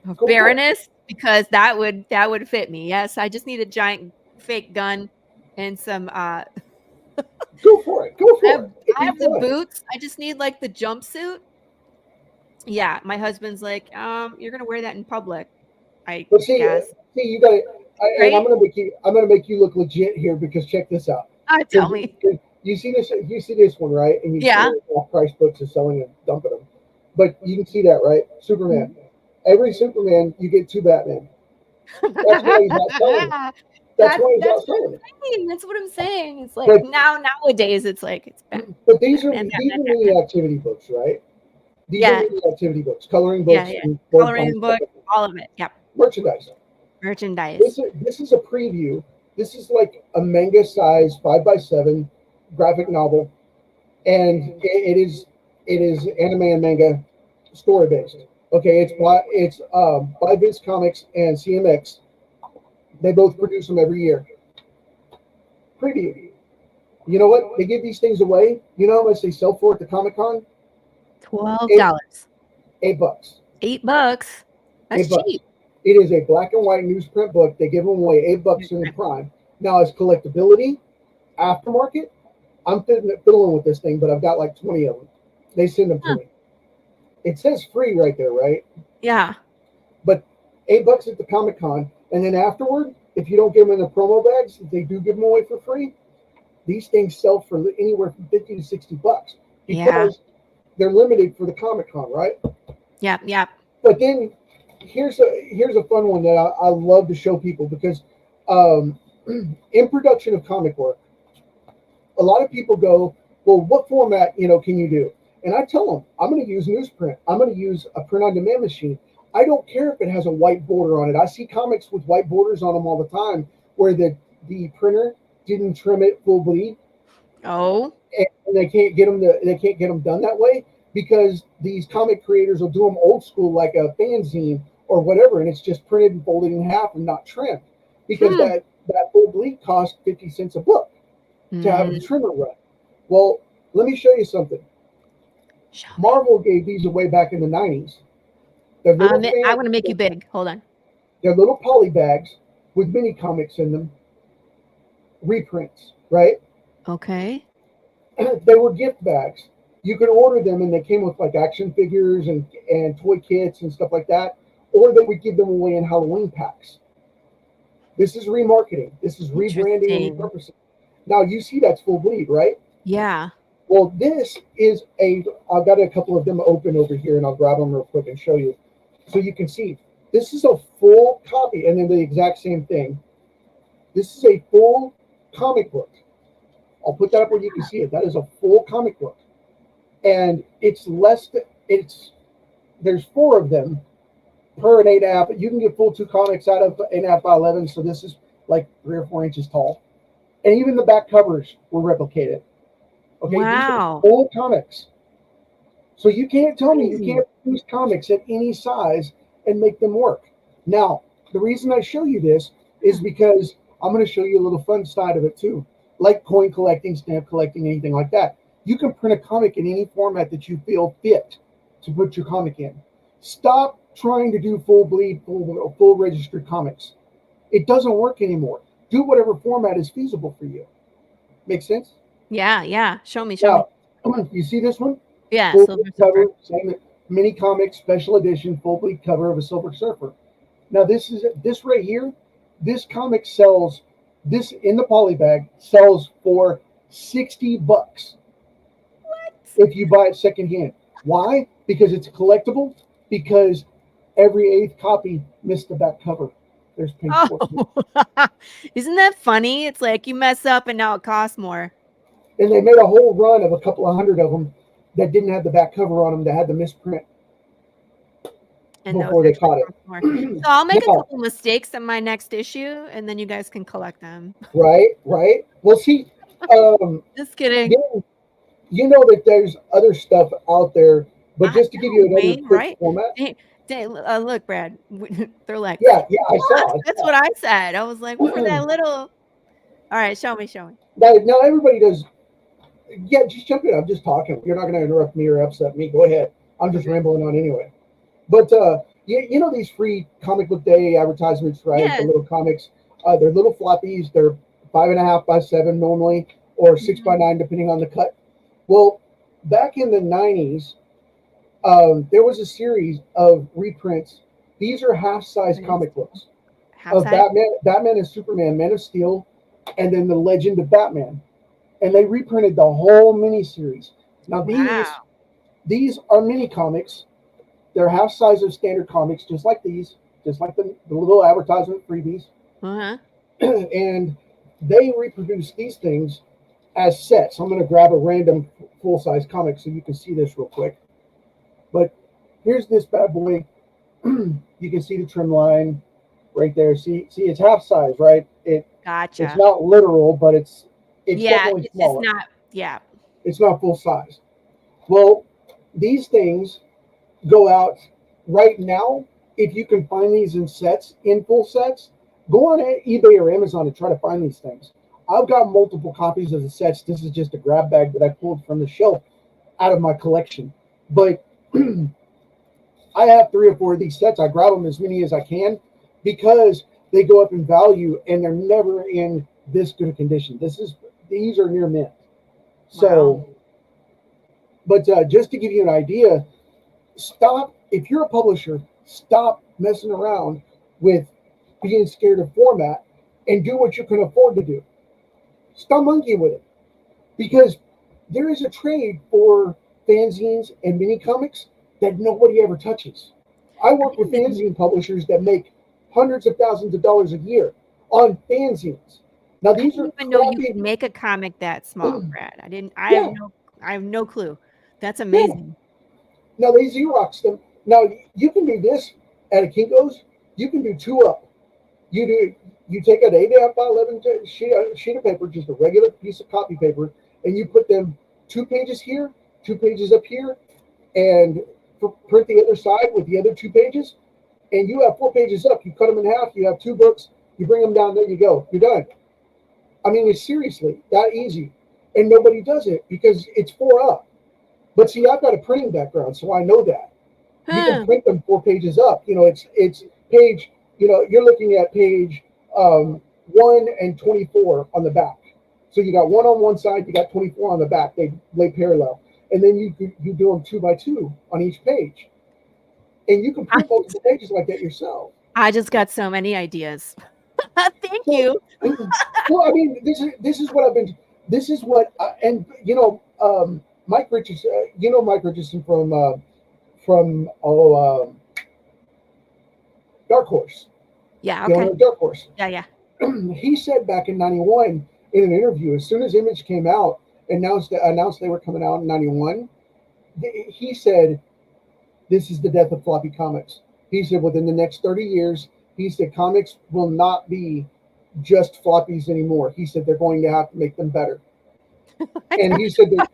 of Baroness because that would fit me. Yes, I just need a giant fake gun and some. Go for it. I have the boots. I just need the jumpsuit. Yeah, my husband's like, you're gonna wear that in public. See, you got it. And I'm gonna make you look legit here because check this out. Tell me. You see this one, right? And you see off-price books are selling and dumping them. But you can see that, right? Superman. Every Superman, you get 2 Batman. That's why he's outselling it. That's what I'm saying. It's nowadays it's Batman. But these are mini activity books, right? These are mini activity books, coloring books. Yeah. Coloring book, all of it. Yep. Merchandise. This is a preview. This is like a manga size 5x7 graphic novel, and it is anime and manga story based. Okay, it's by Viz Comics and CMX. They both produce them every year. Preview. You know what? They give these things away. You know how much they sell for at the Comic-Con? $12. $8. $8. That's cheap. It is a black and white newsprint book. They give them away $8 in the Prime. Now, as collectability, aftermarket, I'm fiddling with this thing, but I've got 20 of them. They send them to me. It says free right there, right? Yeah. But $8 at the Comic-Con, and then afterward, if you don't give them in the promo bags, if they do give them away for free, these things sell for anywhere from $50 to $60. Because they're limited for the Comic-Con, right? Yeah. But then here's a fun one that I love to show people because in production of comic work, a lot of people go, well, what format, can you do? And I tell them, I'm going to use newsprint. I'm going to use a print-on-demand machine. I don't care if it has a white border on it. I see comics with white borders on them all the time where the printer didn't trim it full bleed. Oh. And they can't get them done that way because these comic creators will do them old school like a fanzine or whatever, and it's just printed and folded in half and not trimmed because that full bleed costs 50 cents a book to have the trimmer run. Well, let me show you something. Marvel gave these away back in the 90s. I want to make you big. Hold on. They're little poly bags with mini comics in them. Reprints, right? Okay. They were gift bags. You could order them and they came with like action figures and toy kits and stuff like that. Or they would give them away in Halloween packs. This is remarketing. This is rebranding and repurposing. Now you see that's full bleed, right? Yeah. Well, this is I've got a couple of them open over here and I'll grab them real quick and show you. So you can see, this is a full copy and then the exact same thing. This is a full comic book. I'll put that up where you can see it. That is a full comic book. And it's there's 4 of them per an 8.5. You can get full 2 comics out of 8.5 by 11. So this is like 3 or 4 inches tall. And even the back covers were replicated. Okay, wow. These are full comics. So you can't tell me you can't produce comics at any size and make them work. Now, the reason I show you this is because I'm going to show you a little fun side of it too. Like coin collecting, stamp collecting, anything like that. You can print a comic in any format that you feel fit to put your comic in. Stop trying to do full bleed, full registered comics. It doesn't work anymore. Do whatever format is feasible for you. Make sense? Yeah. Show me. Now, you see this one? Yeah. Full bleed cover, same mini comic special edition, full bleed cover of a Silver Surfer. Now this right here. This comic sells. This in the poly bag sells for $60. What? If you buy it secondhand. Why? Because it's collectible. Because every 8th copy missed the back cover. There's pink. Isn't that funny? It's like you mess up and now it costs more. And they made a whole run of a couple of hundred of them that didn't have the back cover on them, that had the misprint. And before they caught it. So I'll make a couple mistakes in my next issue, and then you guys can collect them. Right. Well, see, just kidding. You know that there's other stuff out there, but just to give you another quick format. Look, Brad, they're like, yeah, I saw. That's what I said. I was like, for that little. All right, show me. Now everybody does. Yeah, just jump in. I'm just talking. You're not going to interrupt me or upset me. Go ahead. I'm just rambling on anyway. But you know these free comic book day advertisements, right? Yeah. The little comics. They're little floppies. They're 5.5 by 7 normally, or 6 by 9 depending on the cut. Well, back in the 90s, there was a series of reprints. These are half-size comic books of Batman and Superman, Man of Steel, and then the Legend of Batman. And they reprinted the whole miniseries. Now these are mini comics. They're half size of standard comics, just like these, just like the little advertisement freebies. And they reproduce these things as sets. I'm going to grab a random full-size comic so you can see this real quick. But here's this bad boy. You can see the trim line right there. See, it's half size, right? Gotcha. It's not literal, but it's definitely smaller. It's not full size. Well, these things go out right now. If you can find these in sets, in full sets, go on eBay or Amazon and try to find these things. I've got multiple copies of the sets. This is just a grab bag that I pulled from the shelf out of my collection. But I have 3 or 4 of these sets. I grab them as many as I can because they go up in value and they're never in this good a condition. These are near mint. So, but just to give you an idea, stop, if you're a publisher, stop messing around with being scared of format and do what you can afford to do. Stop monkeying with it, because there is a trade for fanzines and mini comics that nobody ever touches. I work with fanzine publishers that make hundreds of thousands of dollars a year on fanzines. Now these are I didn't even know you could make a comic that small, Brad. I have no clue. That's amazing. Yeah. Now they Xerox them. Now you can do this at a Kinko's. You can do 2 up. You take an 8.5 by 11 sheet of paper, just a regular piece of copy paper, and you put them 2 pages here, 2 pages up here, and print the other side with the other 2 pages, and you have 4 pages up. You cut them in half. You have 2 books. You bring them down. There you go. You're done. I mean, it's seriously that easy, and nobody does it because it's 4 up. But see, I've got a printing background, so I know that you can print them 4 pages up. You know, it's page. You know, you're looking at page 1 and 24 on the back. So you got 1 on one side, you got 24 on the back. They lay parallel, and then you do them 2 by 2 on each page, and you can print multiple pages like that yourself. I just got so many ideas. Thank you. Well, I mean, this is what I've been. This is what, and you know, Mike Richardson. You know Mike Richardson from Dark Horse. Yeah. You Okay. know, Dark Horse. Yeah. He said back in '91 in an interview, as soon as Image came out, announced they were coming out in '91. He said, "This is the death of floppy comics." He said, "Within the next 30 years." He said comics will not be just floppies anymore. He said they're going to have to make them better. And he said that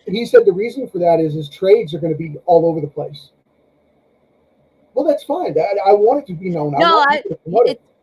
he said the reason for that is his trades are going to be all over the place. Well, that's fine. I want it to be known. No,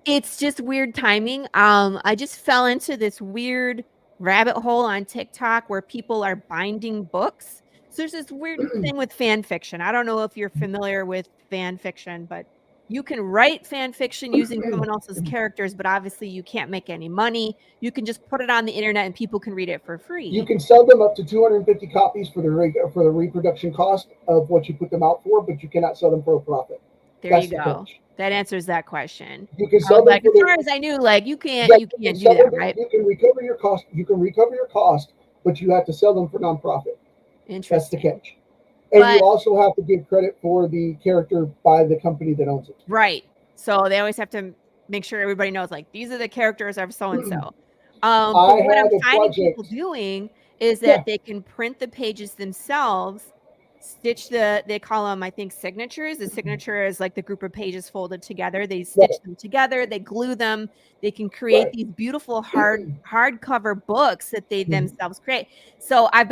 it's just weird timing. I just fell into this weird rabbit hole on TikTok where people are binding books. So there's this weird thing with fan fiction. I don't know if you're familiar with fan fiction, but you can write fan fiction using someone else's characters, but obviously you can't make any money. You can just put it on the internet and people can read it for free. You can sell them up to 250 copies for the reproduction cost of what you put them out for, but you cannot sell them for a profit. There you go. That answers that question. You can sell them like, as far as I knew, like you can't do that, right? You can recover your cost. You can recover your cost, but you have to sell them for nonprofit. Interesting. That's the catch. And you also have to give credit for the character by the company that owns it. Right. So they always have to make sure everybody knows, like, these are the characters of so-and-so. But what I'm finding people doing is that they can print the pages themselves, stitch they call them, I think, signatures. The signature is like the group of pages folded together. They stitch them together. They glue them. They can create these beautiful hardcover books that they themselves create. So I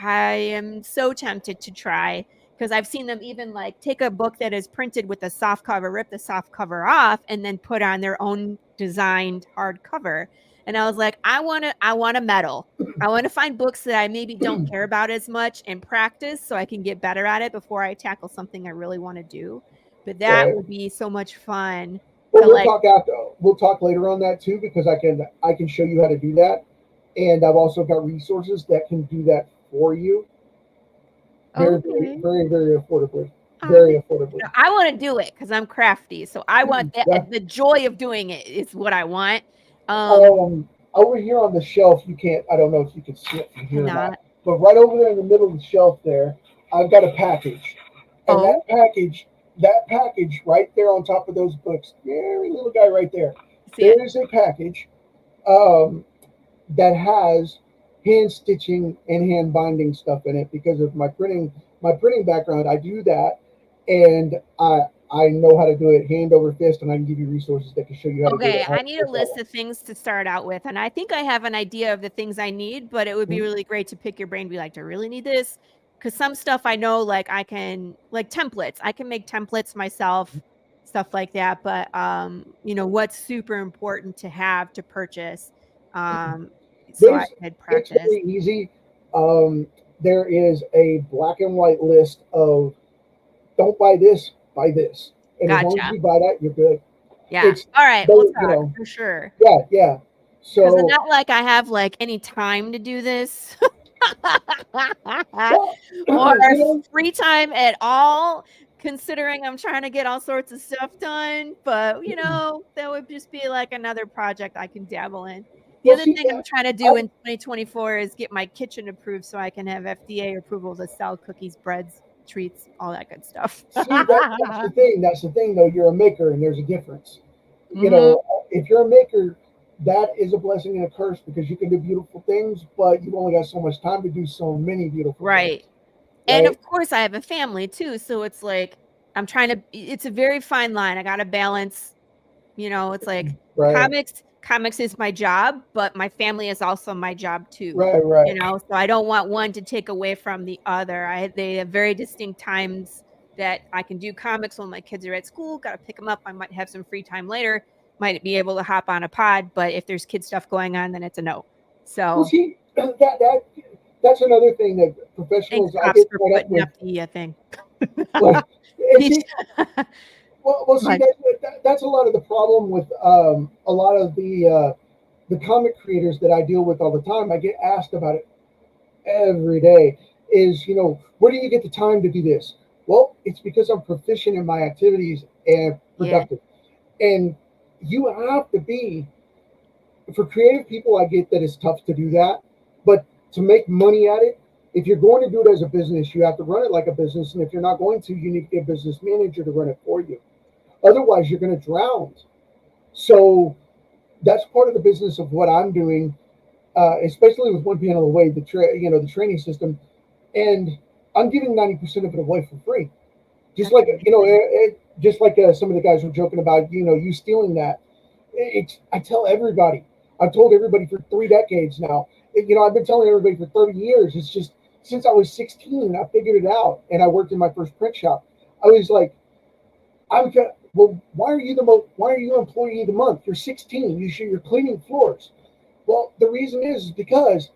am so tempted to try, because I've seen them even like take a book that is printed with a soft cover, rip the soft cover off, and then put on their own designed hardcover. And I was like, I want a medal. I want to find books that I maybe don't care about as much and practice so I can get better at it before I tackle something I really want to do. But that would be so much fun. Well, we'll talk later on that too, because I can show you how to do that. And I've also got resources that can do that for you. Very affordably. Very affordably. I want to do it because I'm crafty. So I want the joy of doing it is what I want. Over here on the shelf, I don't know if you can see it from here or not, but right over there in the middle of the shelf there, I've got a package. And that package right there on top of those books, very little guy right there. There is a package that has hand stitching and hand binding stuff in it because of my printing background. I do that, and I know how to do it hand over fist, and I can give you resources that can show you how to do it. Okay, I need a list of things to start out with, and I think I have an idea of the things I need, but it would be really great to pick your brain and be like, do I really need this? Because some stuff I know, like I can, like templates. I can make templates myself, stuff like that. But what's super important to have to purchase. So I could practice. It's very easy. There is a black and white list of don't buy this, buy this. And as long as you buy that, you're good. Yeah. All right. We'll talk, for sure. Yeah. So it's not like I have like any time to do this. or free time at all, considering I'm trying to get all sorts of stuff done. But that would just be like another project I can dabble in. The other thing I'm trying to do in 2024 is get my kitchen approved so I can have FDA approval to sell cookies, breads, treats, all that good stuff. See, that's the thing. That's the thing, though. You're a maker, and there's a difference. You Mm-hmm. know, if you're a maker, that is a blessing and a curse because you can do beautiful things, but you've only got so much time to do so many beautiful things. Right. And of course, I have a family too. So it's like, I'm trying to, it's a very fine line. I got to balance, you know, it's like comics is my job, but my family is also my job too. Right. You know, so I don't want one to take away from the other. They have very distinct times that I can do comics when my kids are at school. Got to pick them up. I might have some free time later. Might be able to hop on a pod, but if there's kid stuff going on, then it's a no. So well, see, that's another thing that professionals I get caught up with. The thing. Well, see, that's a lot of the problem with a lot of the comic creators that I deal with all the time. I get asked about it every day. Is, you know, where do you get the time to do this? Well, it's because I'm proficient in my activities and productive. Yeah. And you have to be, for creative people, I get that it's tough to do that. But to make money at it, if you're going to do it as a business, you have to run it like a business. And if you're not going to, you need to get a business manager to run it for you. Otherwise, you're going to drown. So that's part of the business of what I'm doing, especially with one panel away, the training system. And I'm giving 90% of it away for free. Just like, some of the guys were joking about, you know, you stealing that. I tell everybody. I've told everybody for 3 decades now. You know, I've been telling everybody for 30 years. It's just since I was 16, I figured it out. And I worked in my first print shop. I was like, well, why are you employee of the month? You're 16. You're cleaning floors. Well, the reason is because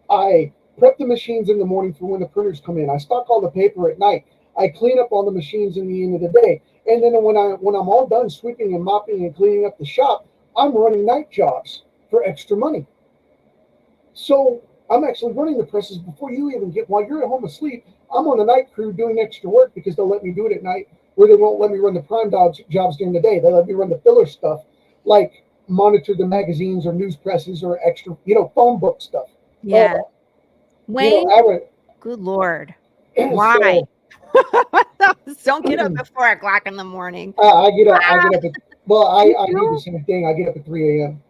I prep the machines in the morning for when the printers come in. I stock all the paper at night. I clean up all the machines in the end of the day. And then when I'm all done sweeping and mopping and cleaning up the shop, I'm running night jobs for extra money. So I'm actually running the presses before you even while you're at home asleep. I'm on the night crew doing extra work because they'll let me do it at night, where they won't let me run the prime jobs during the day. They let me run the filler stuff, like monitor the magazines or news presses or extra, phone book stuff. Yeah. Wayne, good Lord. Why? Don't get up at 4 o'clock in the morning. I get up I do the same thing. I get up at 3 a.m.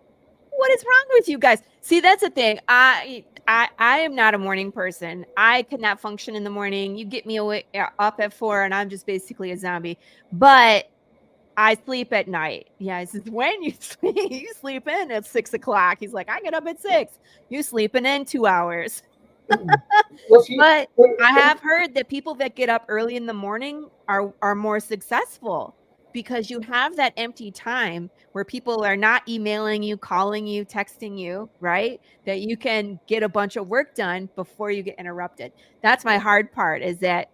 What is wrong with you guys? See, that's the thing. I am not a morning person. I could not function in the morning. You get me up at 4 and I'm just basically a zombie. But I sleep at night. Yeah, this is when you sleep. You sleep in at 6 o'clock. He's like, I get up at 6. You sleeping in 2 hours. But I have heard that people that get up early in the morning are more successful because you have that empty time where people are not emailing you, calling you, texting you, right? That you can get a bunch of work done before you get interrupted. That's my hard part, is that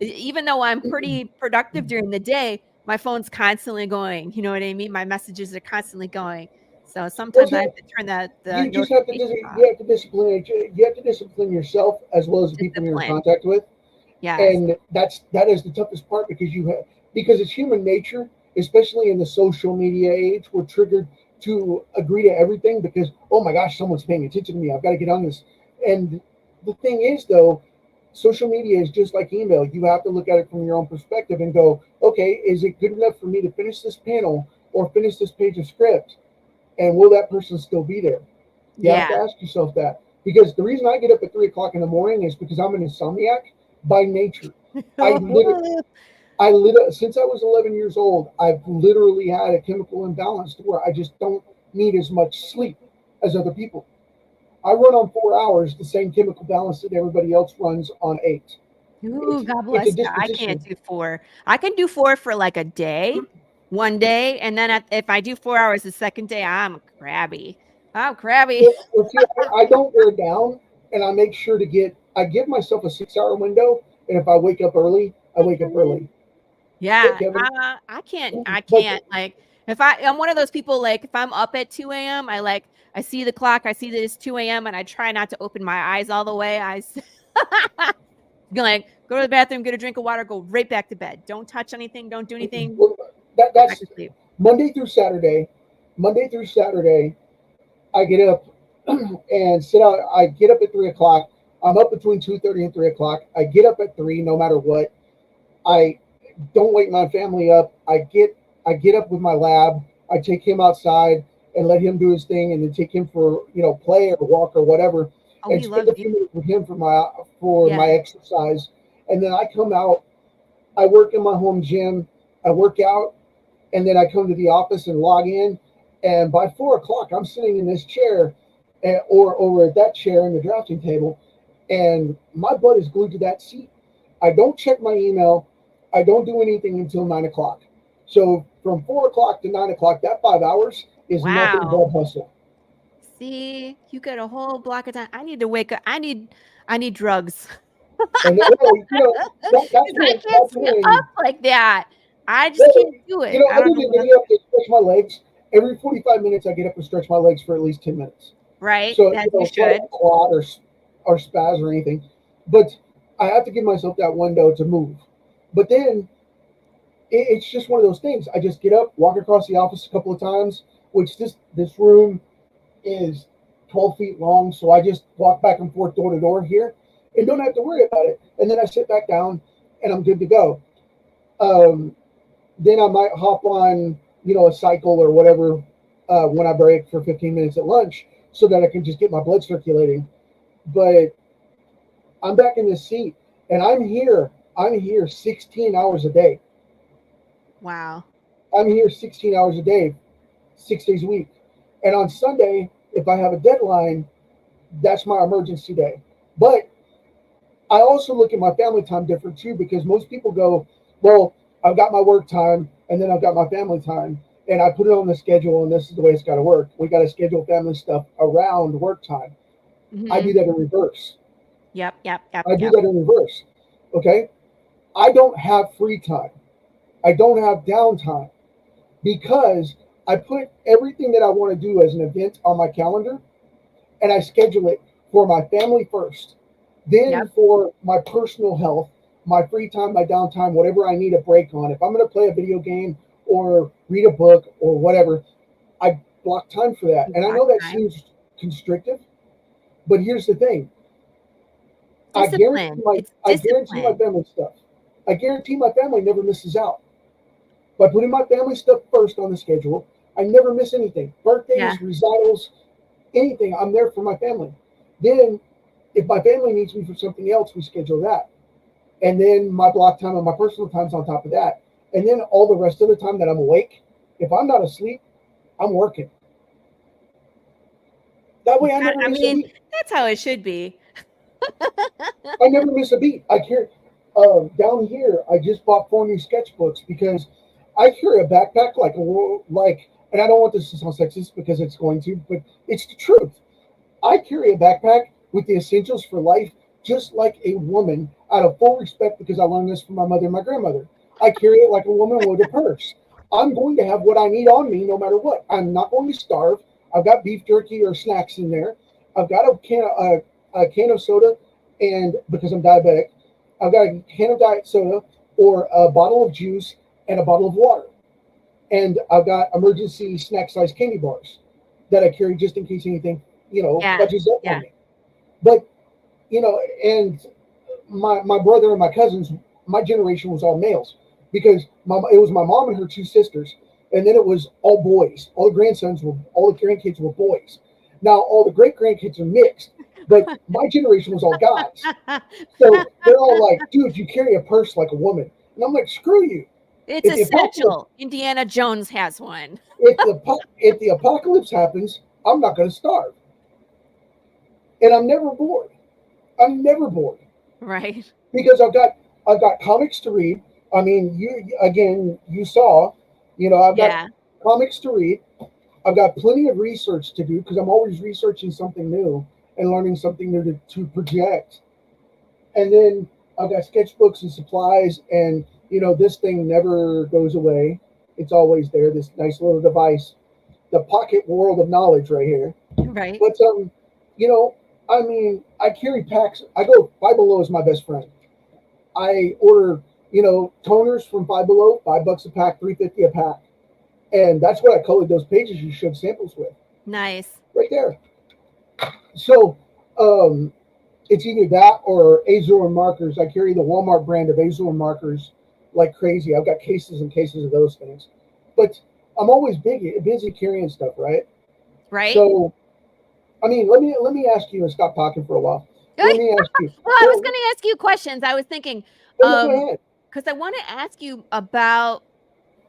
even though I'm pretty productive during the day, my phone's constantly going. You know what I mean? My messages are constantly going. So sometimes I have to turn you just have to discipline yourself as well as the people you're in contact with. Yeah. And that is the toughest part because it's human nature, especially in the social media age, we're triggered to agree to everything because, oh my gosh, someone's paying attention to me. I've got to get on this. And the thing is, though, social media is just like email. You have to look at it from your own perspective and go, okay, is it good enough for me to finish this panel or finish this page of script? And will that person still be there? You have to ask yourself that. Because the reason I get up at 3 o'clock in the morning is because I'm an insomniac by nature. I literally, since I was 11 years old, I've literally had a chemical imbalance to where I just don't need as much sleep as other people. I run on 4 hours, the same chemical balance that everybody else runs on 8. Ooh, God bless you. I can't do 4. I can do 4 for like a day, one day, and then if I do 4 hours the second day, I'm crabby. I don't wear down, and I make sure I give myself a 6-hour window, and if I wake up early, I wake up early. Yeah, I can't. Like, if I'm one of those people, like, if I'm up at 2 a.m., I see the clock, I see that it's 2 a.m., and I try not to open my eyes all the way. Go to the bathroom, get a drink of water, go right back to bed. Don't touch anything. Don't do anything. Well, that's Monday through Saturday. I get up and sit out. I get up at 3 o'clock. I'm up between 2:30 and 3 o'clock. I get up at 3, no matter what. I don't wake my family up. I get up with my lab. I take him outside and let him do his thing, and then take him for play or walk or whatever, and spend a few minutes with him for my exercise. And then I come out. I work in my home gym. I work out, and then I come to the office and log in. And by 4 o'clock, I'm sitting in this chair, or over at that chair in the drafting table, and my butt is glued to that seat. I don't check my email. I don't do anything until 9 o'clock. So from 4 o'clock to 9 o'clock, that 5 hours is nothing but hustle. See, you get a whole block of time. I need to wake up. I need drugs. And that's I can't sit up like that. I just can't do it. I don't even get up to stretch my legs. Every 45 minutes, I get up and stretch my legs for at least 10 minutes. Right. So you should. Quad or spaz or anything. But I have to give myself that window to move. But then it's just one of those things. I just get up, walk across the office a couple of times, which this room is 12 feet long. So I just walk back and forth door to door here and don't have to worry about it. And then I sit back down and I'm good to go. Then I might hop on, a cycle or whatever when I break for 15 minutes at lunch so that I can just get my blood circulating. But I'm back in this seat and I'm here 16 hours a day. Wow. I'm here 16 hours a day, 6 days a week. And on Sunday, if I have a deadline, that's my emergency day. But I also look at my family time different too, because most people go, well, I've got my work time and then I've got my family time, and I put it on the schedule, and this is the way it's got to work. We got to schedule family stuff around work time. Mm-hmm. I do that in reverse. Yep. I do that in reverse. Okay. I don't have free time. I don't have downtime because I put everything that I want to do as an event on my calendar, and I schedule it for my family first, then for my personal health, my free time, my downtime, whatever I need a break on. If I'm going to play a video game or read a book or whatever, I block time for that. And I know that seems constrictive, but here's the thing. I guarantee my family stuff. I guarantee my family never misses out. By putting my family stuff first on the schedule, I never miss anything. Birthdays, recitals, anything. I'm there for my family. Then if my family needs me for something else, we schedule that. And then my block time and my personal time's on top of that. And then all the rest of the time that I'm awake, if I'm not asleep, I'm working. That way I never miss a beat. That's how it should be. I never miss a beat. I carry down here, I just bought 4 new sketchbooks because I carry a backpack like, and I don't want this to sound sexist because it's going to, but it's the truth. I carry a backpack with the essentials for life, just like a woman, out of full respect, because I learned this from my mother and my grandmother. I carry it like a woman would a purse. I'm going to have what I need on me no matter what. I'm not going to starve. I've got beef jerky or snacks in there. I've got a can of soda, and because I'm diabetic, I've got a can of diet soda or a bottle of juice and a bottle of water. And I've got emergency snack size candy bars that I carry just in case anything, budges up on me. But, and my brother and my cousins, my generation was all males because it was my mom and her 2 sisters. And then it was all boys. All the grandkids were boys. Now all the great grandkids are mixed, but my generation was all guys. So they're all like, dude, you carry a purse like a woman. And I'm like, screw you. It's essential. Indiana Jones has one. If the apocalypse happens, I'm not going to starve. And I'm never bored. Right. Because I've got comics to read. I mean, you saw, I've got comics to read. I've got plenty of research to do because I'm always researching something new and learning something new to project. And then I've got sketchbooks and supplies, and this thing never goes away. It's always there, this nice little device, the pocket world of knowledge right here. Right. But I carry packs. I go Five Below is my best friend. I order, toners from Five Below, $5 a pack, $3.50 a pack. And that's what I colored those pages you showed samples with. Nice. right there. So it's either that or Azor markers. I carry the Walmart brand of Azor markers like crazy. I've got cases and cases of those things. But I'm always busy carrying stuff, right? Right. So, I mean, let me ask you and stop talking for a while. Let me ask you. Well, I was going to ask you questions. I was thinking, go ahead. because I want to ask you about,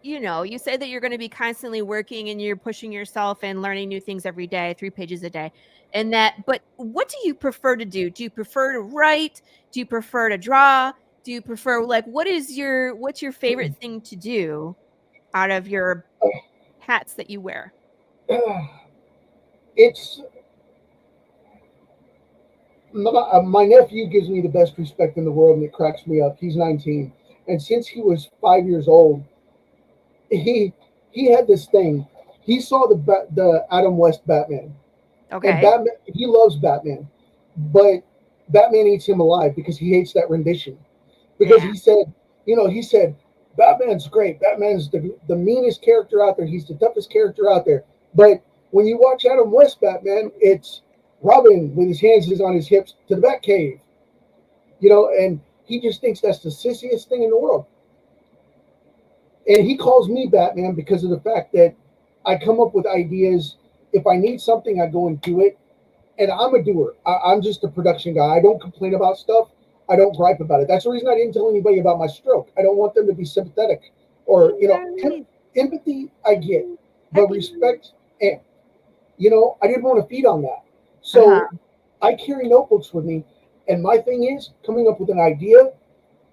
you say that you're going to be constantly working and you're pushing yourself and learning new things every day, 3 pages a day. But what do you prefer to do? Do you prefer to write? Do you prefer to draw? Do you prefer, what's your favorite thing to do out of your hats that you wear? It's my nephew gives me the best respect in the world, and it cracks me up. He's 19, and since he was 5 years old, he had this thing. He saw the Adam West Batman. Okay. And Batman, he loves Batman, but Batman eats him alive because he hates that rendition. Because he said, Batman's great. Batman's the meanest character out there. He's the toughest character out there. But when you watch Adam West Batman, it's Robin with his hands on his hips to the Batcave. And he just thinks that's the sissiest thing in the world. And he calls me Batman because of the fact that I come up with ideas. If I need something, I go and do it. And I'm a doer. I'm just a production guy. I don't complain about stuff. I don't gripe about it. That's the reason I didn't tell anybody about my stroke. I don't want them to be sympathetic or, empathy I get, but respect. And, I didn't want to feed on that. So I carry notebooks with me. And my thing is coming up with an idea,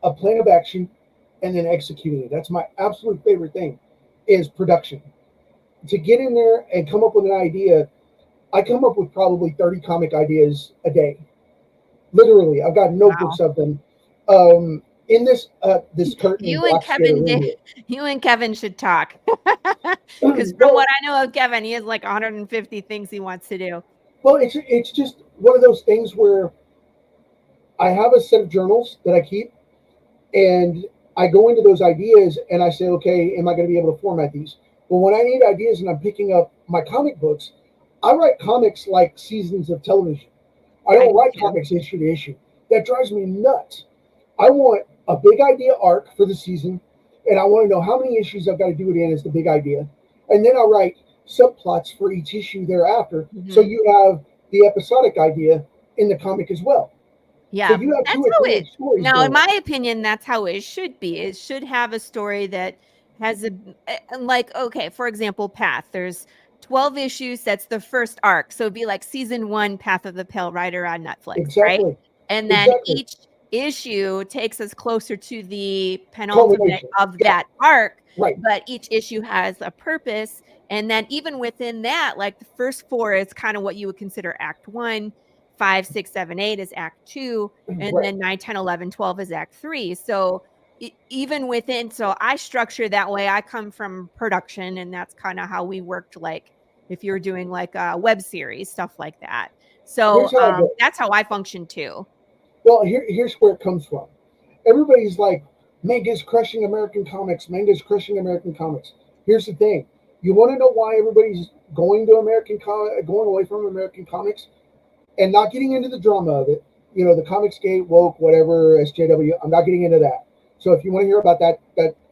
a plan of action, and then executing it. That's my absolute favorite thing is production. To get in there and come up with an idea, I come up with probably 30 comic ideas a day. Literally, I've got notebooks of them. In this curtain. You and Kevin should talk. Because from what I know of Kevin, he has like 150 things he wants to do. Well, it's just one of those things where I have a set of journals that I keep, and I go into those ideas and I say, okay, am I going to be able to format these? Well, when I need ideas and I'm picking up my comic books, I write comics like seasons of television. I don't write comics issue to issue. That drives me nuts. I want a big idea arc for the season, and I want to know how many issues I've got to do it in as the big idea. And then I'll write subplots for each issue thereafter. Mm-hmm. So you have the episodic idea in the comic as well. Yeah, so that's how it. Now, in my opinion, that's how it should be. It should have a story that has for example, Path. There's 12 issues. That's the first arc. So it'd be like season 1, Path of the Pale Rider on Netflix, right? And then each issue takes us closer to the penultimate of that arc. Right. But each issue has a purpose. And then even within that, like the first 4 is kind of what you would consider Act 1. 5, 6, 7, 8 is Act 2, and then 9, 10, 11, 12 is Act 3. So even within, so I structure that way. I come from production, and that's kind of how we worked. Like if you're doing like a web series, stuff like that. So that's how I function too. Well, here's where it comes from. Everybody's like, manga's crushing American comics. Manga's crushing American comics. Here's the thing. You want to know why everybody's going away from American comics? And not getting into the drama of it, the Comicsgate, woke, whatever, SJW. I'm not getting into that. So if you want to hear about that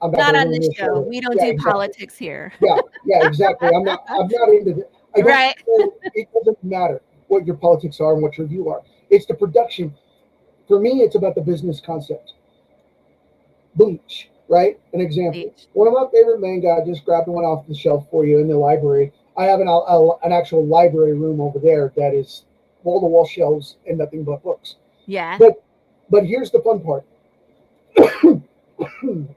I'm not on this show. We don't do politics here. Yeah, exactly. I'm not into that. Right. It doesn't matter what your politics are and what your view are. It's the production. For me, it's about the business concept. Bleach, right? An example. Bleach. One of my favorite manga. I just grabbed one off the shelf for you in the library. I have an actual library room over there that is wall-to-wall shelves and nothing but books. Yeah. But here's the fun part.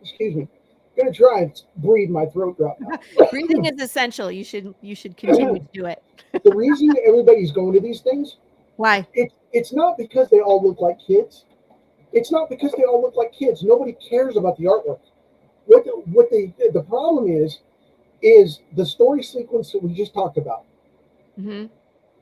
Excuse me. I'm gonna try and breathe. My throat dropped. Breathing is essential. You should continue to do it. The reason everybody's going to these things, why? It's not because they all look like kids. It's not because they all look like kids. Nobody cares about the artwork. The problem is the story sequence that we just talked about. Mm-hmm.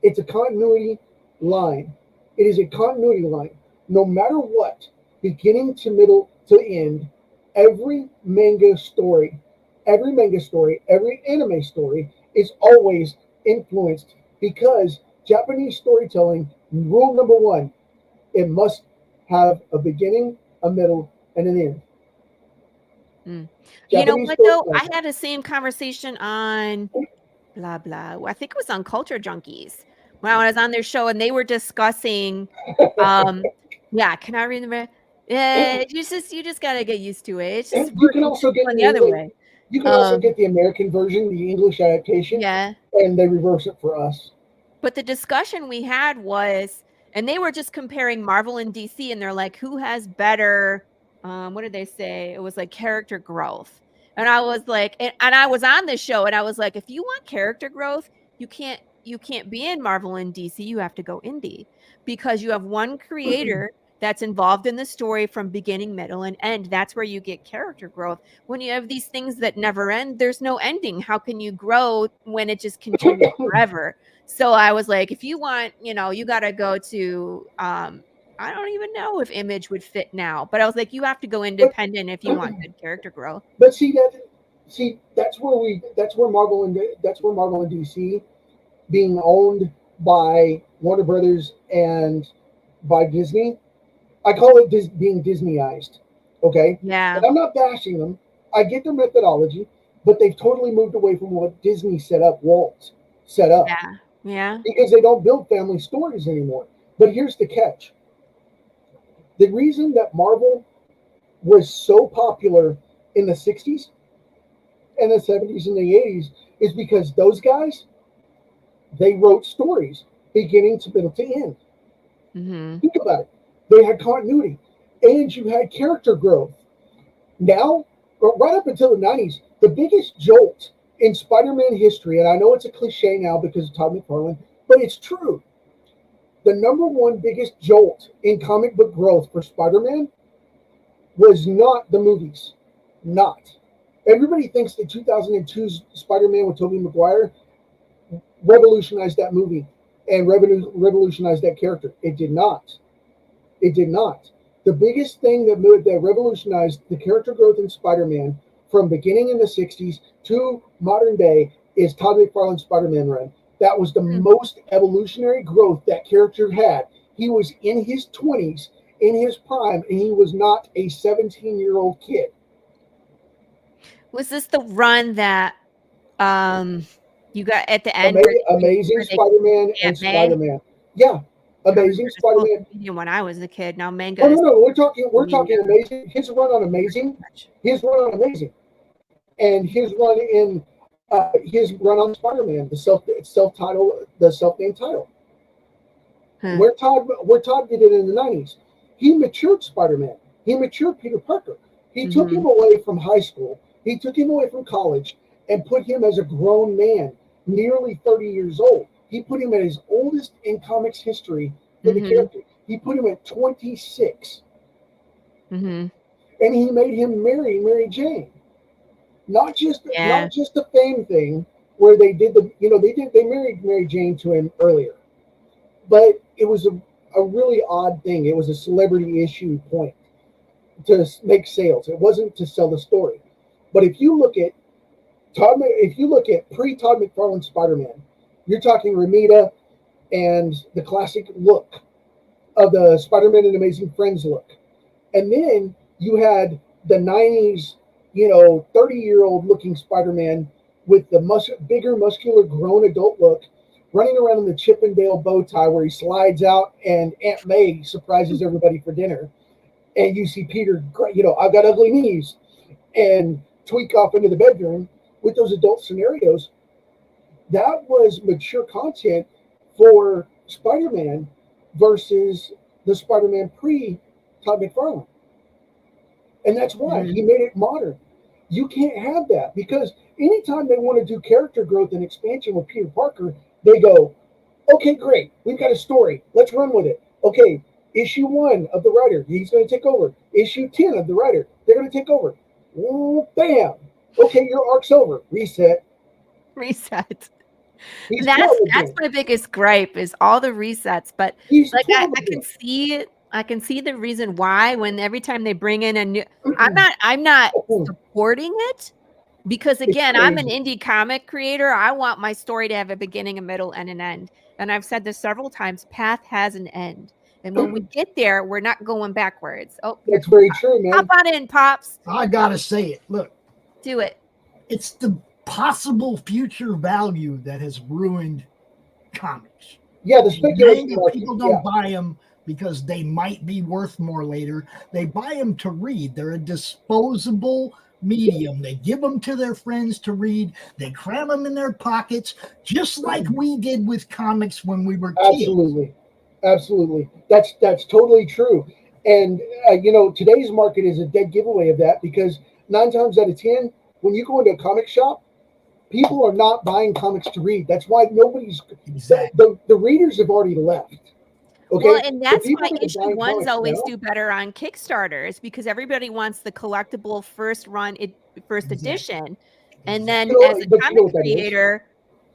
It's a continuity line. It is a continuity line. No matter what, beginning to middle to end, every manga story, every anime story is always influenced because Japanese storytelling, rule number one, it must have a beginning, a middle, and an end. You know what though? I had the same conversation on blah blah. I think it was on Culture Junkies when I was on their show, and they were discussing. Yeah, can I remember? Yeah, you just gotta get used to it. It's just you can also get the other way. You can also get the American version, the English adaptation. Yeah, and they reverse it for us. But the discussion we had was, and they were just comparing Marvel and DC, and they're like, who has better? What did they say? It was like character growth. And I was like, and I was on this show, and I was like, if you want character growth, you can't be in Marvel and DC. You have to go indie, because you have one creator that's involved in the story from beginning, middle, and end. That's where you get character growth. When you have these things that never end, there's no ending. How can you grow when it just continues forever? So I was like, if you want, you got to go to, I don't even know if Image would fit now, but I was like, you have to go independent if you want good character growth. But that's where Marvel and DC being owned by Warner Brothers and by Disney. I call it being Disneyized. Okay. Yeah. And I'm not bashing them. I get their methodology, but they've totally moved away from what Disney set up. Walt set up. Yeah. Yeah. Because they don't build family stories anymore. But here's the catch. The reason that Marvel was so popular in the 60s and the 70s and the 80s is because those guys, they wrote stories beginning to middle to end. Mm-hmm. Think about it. They had continuity, and you had character growth. Now, right up until the 90s, the biggest jolt in Spider-Man history, and I know it's a cliche now because of Todd McFarlane, but it's true. The number one biggest jolt in comic book growth for Spider-Man was not the movies. Not. Everybody thinks that 2002's Spider-Man with Tobey Maguire revolutionized that movie and revolutionized that character. It did not. It did not. The biggest thing that revolutionized the character growth in Spider-Man from beginning in the 60s to modern day is Todd McFarlane's Spider-Man run. That was the most evolutionary growth that character had. He was in his 20s, in his prime, and he was not a 17-year-old kid. Was this the run that you got at the end? Amazing Spider-Man and Spider-Man. Yeah. Amazing Spider-Man. When I was a kid, now manga. Oh, no, we're talking Amazing. His run on Amazing, and his run on Spider-Man, the self-named title. Where Todd did it in the 90s. He matured Spider-Man. He matured Peter Parker. He took him away from high school. He took him away from college and put him as a grown man, nearly 30 years old. He put him at his oldest in comics history for the character. He put him at 26. And he made him marry Mary Jane. Not just the fame thing where they did they married Mary Jane to him earlier. But it was a really odd thing. It was a celebrity issue point to make sales. It wasn't to sell the story. But if you look at pre-Todd McFarlane Spider-Man, you're talking Ramita and the classic look of the Spider-Man and Amazing Friends look. And then you had the 90s, 30-year-old looking Spider-Man with the bigger, muscular, grown adult look, running around in the Chippendale bow tie where he slides out and Aunt May surprises everybody for dinner. And you see Peter, I've got ugly knees, and tweak off into the bedroom with those adult scenarios. That was mature content for Spider-Man versus the Spider-Man pre-Todd McFarlane. And that's why he made it modern. You can't have that because anytime they want to do character growth and expansion with Peter Parker, they go, okay, great. We've got a story. Let's run with it. Okay, issue 1 of the writer, he's going to take over. Issue 10 of the writer, they're going to take over. Ooh, bam. Okay, your arc's over. Reset. That's my biggest gripe is all the resets. But I can see the reason why when every time they bring in a new, I'm not supporting it, Because It's again, I'm an crazy. indie comic creator. I want my story to have a beginning, a middle, and an end. And I've said this several times, path has an end. And when we get there, we're not going backwards. Oh, here That's very true, Hop man. on in, Pops. I gotta say it. Look, Do it. it's the possible future value that has ruined comics. Yeah, the speculation Many market. people don't buy them because they might be worth more later. They buy them to read. They're a disposable medium. They give them to their friends to read. They cram them in their pockets, just like we did with comics when we were kids. Absolutely. That's totally true. And you know, today's market is a dead giveaway of that, because 9 times out of 10, when you go into a comic shop, people are not buying comics to read. That's why nobody's the readers have already left. Okay. Well, and that's why that are issue buying ones comics always now- do better on Kickstarters, because everybody wants the collectible first edition. And then You know, as a but you know comic what that is? creator,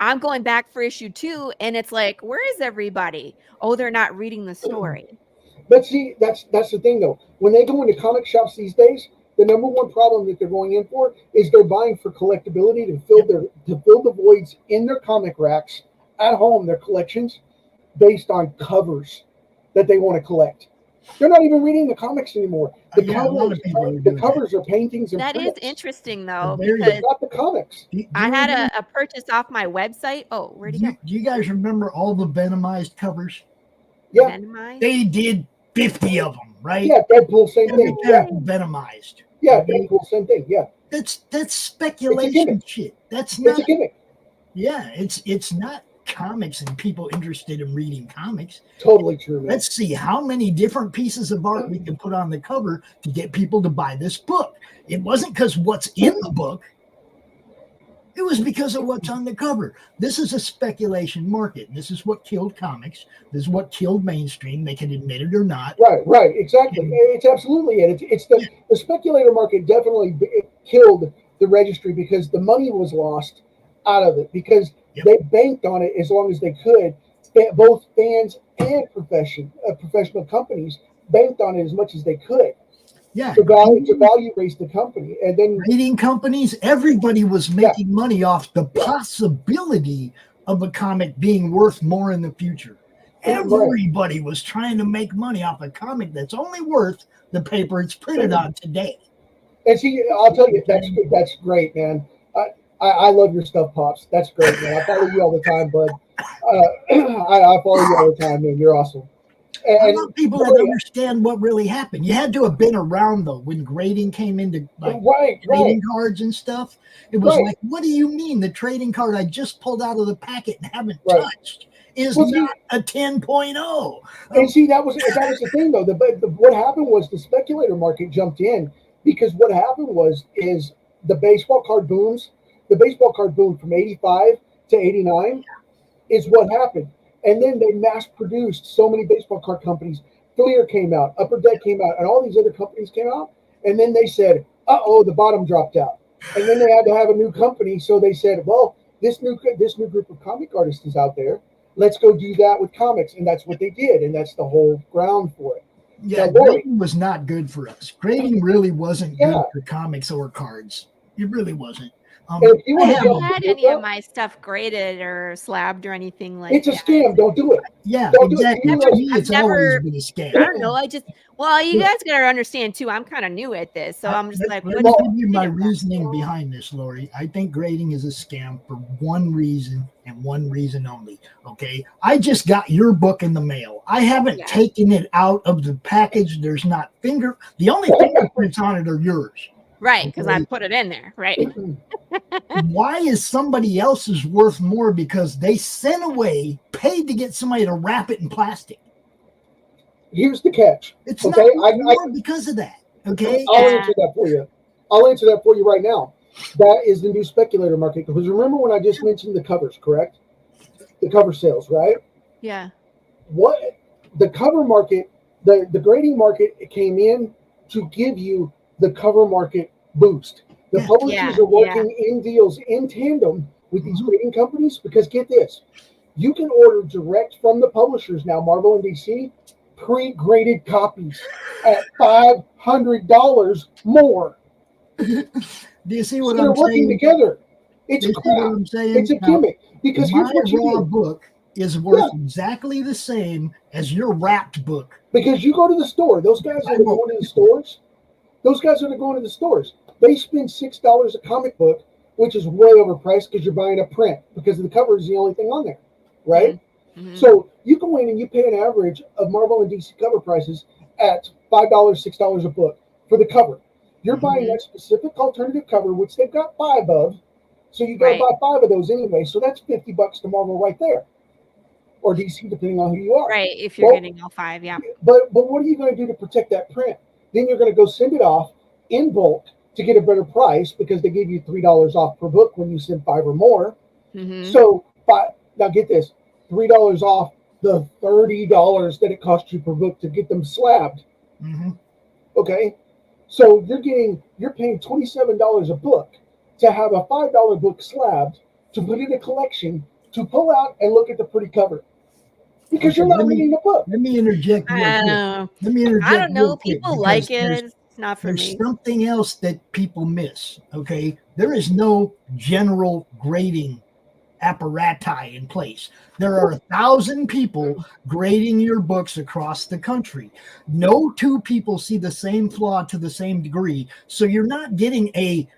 I'm going back for issue 2, and it's like, where is everybody? Oh, they're not reading the story. But see, that's the thing though. When they go into comic shops these days, the number one problem that they're going in for is they're buying for collectability to fill the voids in their comic racks at home, their collections, based on covers that they want to collect. They're not even reading the comics anymore. The covers are paintings and That is prints. interesting though, They're because not the comics. I had a purchase off my website. Oh, where'd he go? Do you guys remember all the Venomized covers? Yeah. Venomized? They did 50 of them, right? Yeah, Deadpool, same thing. Yeah. Venomized. Yeah, Deadpool, same thing. Yeah. That's speculation shit. That's not a gimmick. Yeah, it's not comics and people interested in reading comics. Totally true, man. Let's see how many different pieces of art we can put on the cover to get people to buy this book. It wasn't because what's in the book. It was because of what's on the cover. This is a speculation market. This is what killed comics. This is what killed mainstream. They can admit it or not. Right, exactly. It's absolutely it. It's the speculator market definitely killed the registry, because the money was lost out of it, because they banked on it as long as they could. Both fans and professional companies banked on it as much as they could. Yeah, to value raise the company, and then reading companies, everybody was making money off the possibility of a comic being worth more in the future. Everybody was trying to make money off a comic that's only worth the paper it's printed on today. And see, I'll tell you, that's great, man. I love your stuff, Pops. That's great, man. I follow you all the time, bud. I follow you all the time, man. You're awesome. I love people that understand what really happened. You had to have been around though when grading came into trading cards and stuff. It was like, what do you mean the trading card I just pulled out of the packet and haven't touched is not a 10.0? And see, that was the thing though. What happened was the speculator market jumped in, because what happened is the baseball card booms. The baseball card boom from 85 to 89 is what happened. And then they mass produced so many baseball card companies. Fleer came out, Upper Deck came out, and all these other companies came out. And then they said, the bottom dropped out. And then they had to have a new company. So they said, well, this new group of comic artists is out there. Let's go do that with comics. And that's what they did. And that's the whole ground for it. Yeah, grading was not good for us. Grading really wasn't good for comics or cards. It really wasn't. If you had any of my stuff graded or slabbed or anything like that, it's a scam. Don't do it. Yeah, don't exactly. Do it. It's always been a scam. I don't know. You guys gotta understand too. I'm kind of new at this, so I'm just like. Let me give you my reasoning behind this, Laurie. I think grading is a scam for one reason and one reason only. Okay, I just got your book in the mail. I haven't taken it out of the package. There's not the only fingerprints on it are yours. Right, because I put it in there. Right. Why is somebody else's worth more? Because they sent away, paid to get somebody to wrap it in plastic. Here's the catch. It's not more because of that. Okay. I'll answer that for you. I'll answer that for you right now. That is the new speculator market. Because remember when I just mentioned the covers, correct? The cover sales, right? Yeah. What the cover market, the grading market came in to give you the cover market boost. The publishers are working in deals in tandem with these grading companies, because get this, you can order direct from the publishers now, Marvel and DC, pre-graded copies at $500 more. Do you see what So they're I'm working saying? together. It's You a see what crap. I'm saying? It's a gimmick. Because here's My what you raw do. book is worth exactly the same as your wrapped book. Because you go to the store, those guys that are going to the stores, they spend $6 a comic book, which is way overpriced because you're buying a print because the cover is the only thing on there, right? Mm-hmm. So you go in and you pay an average of Marvel and DC cover prices at $5, $6 a book for the cover. You're buying that specific alternative cover, which they've got 5 of. So you got to buy 5 of those anyway. So that's $50 to Marvel right there, or DC, depending on who you are. Right, if you're getting all 5, yeah. But what are you going to do to protect that print? Then you're going to go send it off in bulk to get a better price because they give you $3 off per book when you send 5 or more. So now get this, $3 off the $30 that it costs you per book to get them slabbed. Okay, so you're paying $27 a book to have a $5 book slabbed to put in a collection to pull out and look at the pretty cover. Because you're not reading the book. Let me interject. I don't know. People like it. It's not for me. There's something else that people miss. Okay, there is no general grading apparati in place. There are 1,000 people grading your books across the country. No 2 people see the same flaw to the same degree, so you're not getting a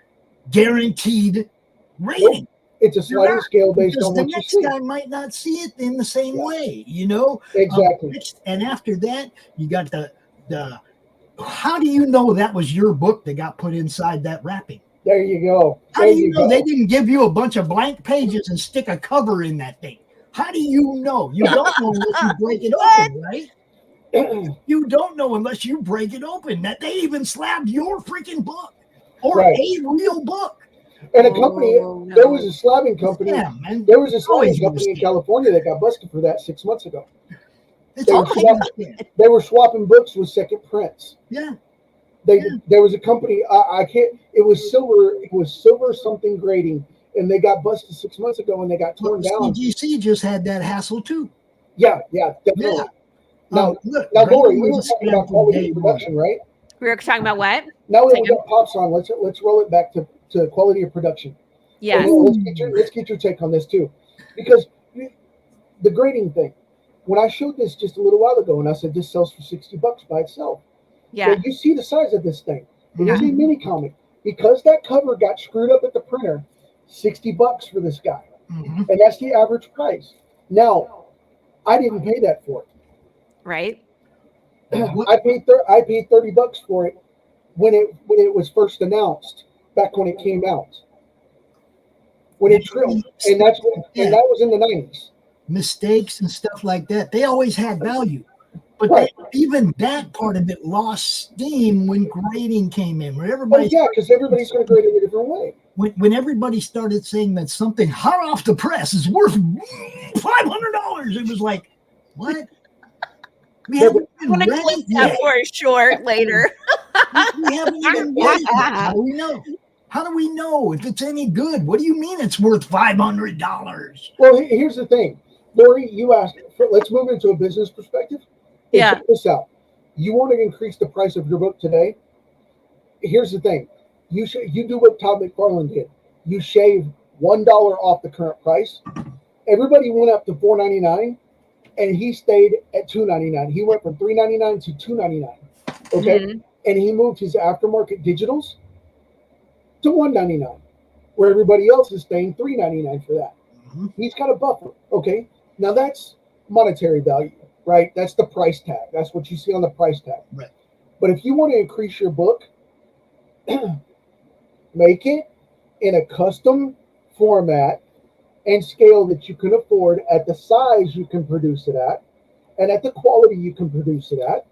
guaranteed rating. It's a sliding scale based on the what you next see. guy might not see it in the same way, you know? Exactly. And after that, you got the how do you know that was your book that got put inside that wrapping? There you go. How do you know they didn't give you a bunch of blank pages and stick a cover in that thing? How do you know? You don't know unless you break it open, right? You don't know unless you break it open that they even slabbed your freaking book or a real book. And a company, there was a slabbing company. Yeah, man. There was a slabbing company in California that got busted for that 6 months ago. They were swapping books with second prints. Yeah. There was a company, I can't, it was silver something grading, and they got busted 6 months ago and they got torn down. CGC just had that hassle too. Yeah, definitely. Yeah. Now, Laurie, we were talking about quality of production, right? We were talking about what? Now that we got Pops on, let's roll it back to quality of production. Yeah. Let's get your take on this too, because the grading thing. When I showed this just a little while ago, and I said this sells for $60 by itself. Yeah. You see the size of this thing. It is a mini comic. Because that cover got screwed up at the printer, $60 for this guy, and that's the average price. Now, I didn't pay that for it. Right. I paid $30 for it when it was first announced, back when it came out. When it trimmed, and that was in the 90s. Mistakes and stuff like that, they always had value, but even that part of it lost steam when grading came in, where everybody because everybody's going to grade it a different way. When everybody started saying that something hot off the press is worth $500, it was like, what? We haven't even read it yet. For a short later. We haven't even read it yet. How do we know? How do we know if it's any good? What do you mean it's worth $500? Well, here's the thing. Laurie, you asked, let's move into a business perspective. Yeah. Check this out. You want to increase the price of your book today? Here's the thing. You do what Todd McFarlane did. You shave $1 off the current price. Everybody went up to $4.99, and he stayed at $2.99. He went from $3.99 to $2.99. Okay, and he moved his aftermarket digitals to $1.99, where everybody else is staying $3.99 for that. He's got a buffer. Okay, now that's monetary value, right? That's the price tag. That's what you see on the price tag. Right. But if you want to increase your book, make it in a custom format and scale that you can afford at the size you can produce it at and at the quality you can produce it at.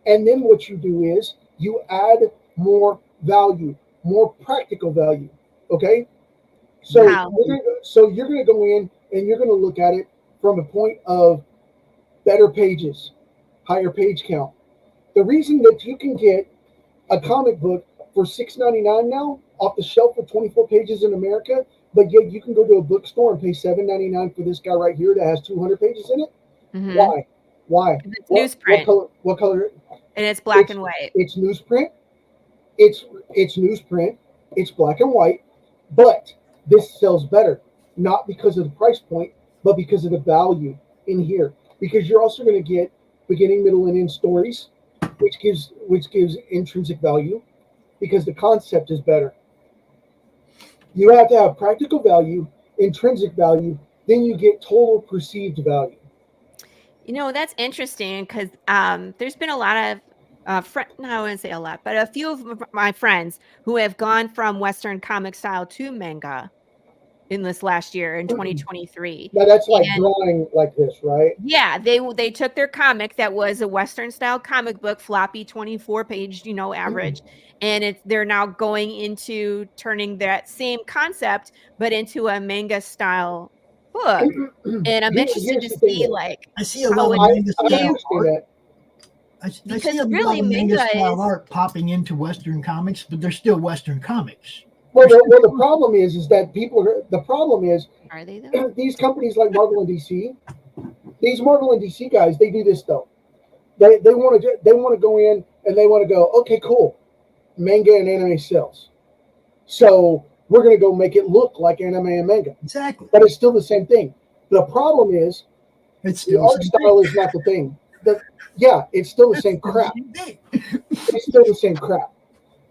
And then what you do is you add more value, more practical value. Okay. So, you're going to go in and you're going to look at it from a point of better pages, higher page count. The reason that you can get a comic book for $6.99 now off the shelf with 24 pages in America, but yet you can go to a bookstore and pay $7.99 for this guy right here that has 200 pages in it. Why? It's newsprint. What color? And it's black and white. It's newsprint. It's newsprint, It's black and white, but this sells better, not because of the price point, but because of the value in here. Because you're also going to get beginning, middle, and end stories, which gives intrinsic value, because the concept is better. You have to have practical value, intrinsic value, then you get total perceived value. You know, that's interesting because there's been a lot of no, I wouldn't say a lot, but a few of my friends who have gone from Western comic style to manga in this last year in 2023. Now that's like drawing like this, right? Yeah, they took their comic that was a Western style comic book, floppy 24-page, average, and they're now going into turning that same concept but into a manga style book. And I'm interested to see I see a lot of manga style art. I see a really lot of manga style art popping into Western comics, but they're still Western comics. Well, the problem is that the problem is, are they though? These companies like Marvel and DC, these Marvel and DC guys, they do this though. They want to go in and they want to go, okay, cool, manga and anime sells, so we're going to go make it look like anime and manga. Exactly. But it's still the same thing. The problem is, the art style is not the thing. It's still the same crap. It's still the same crap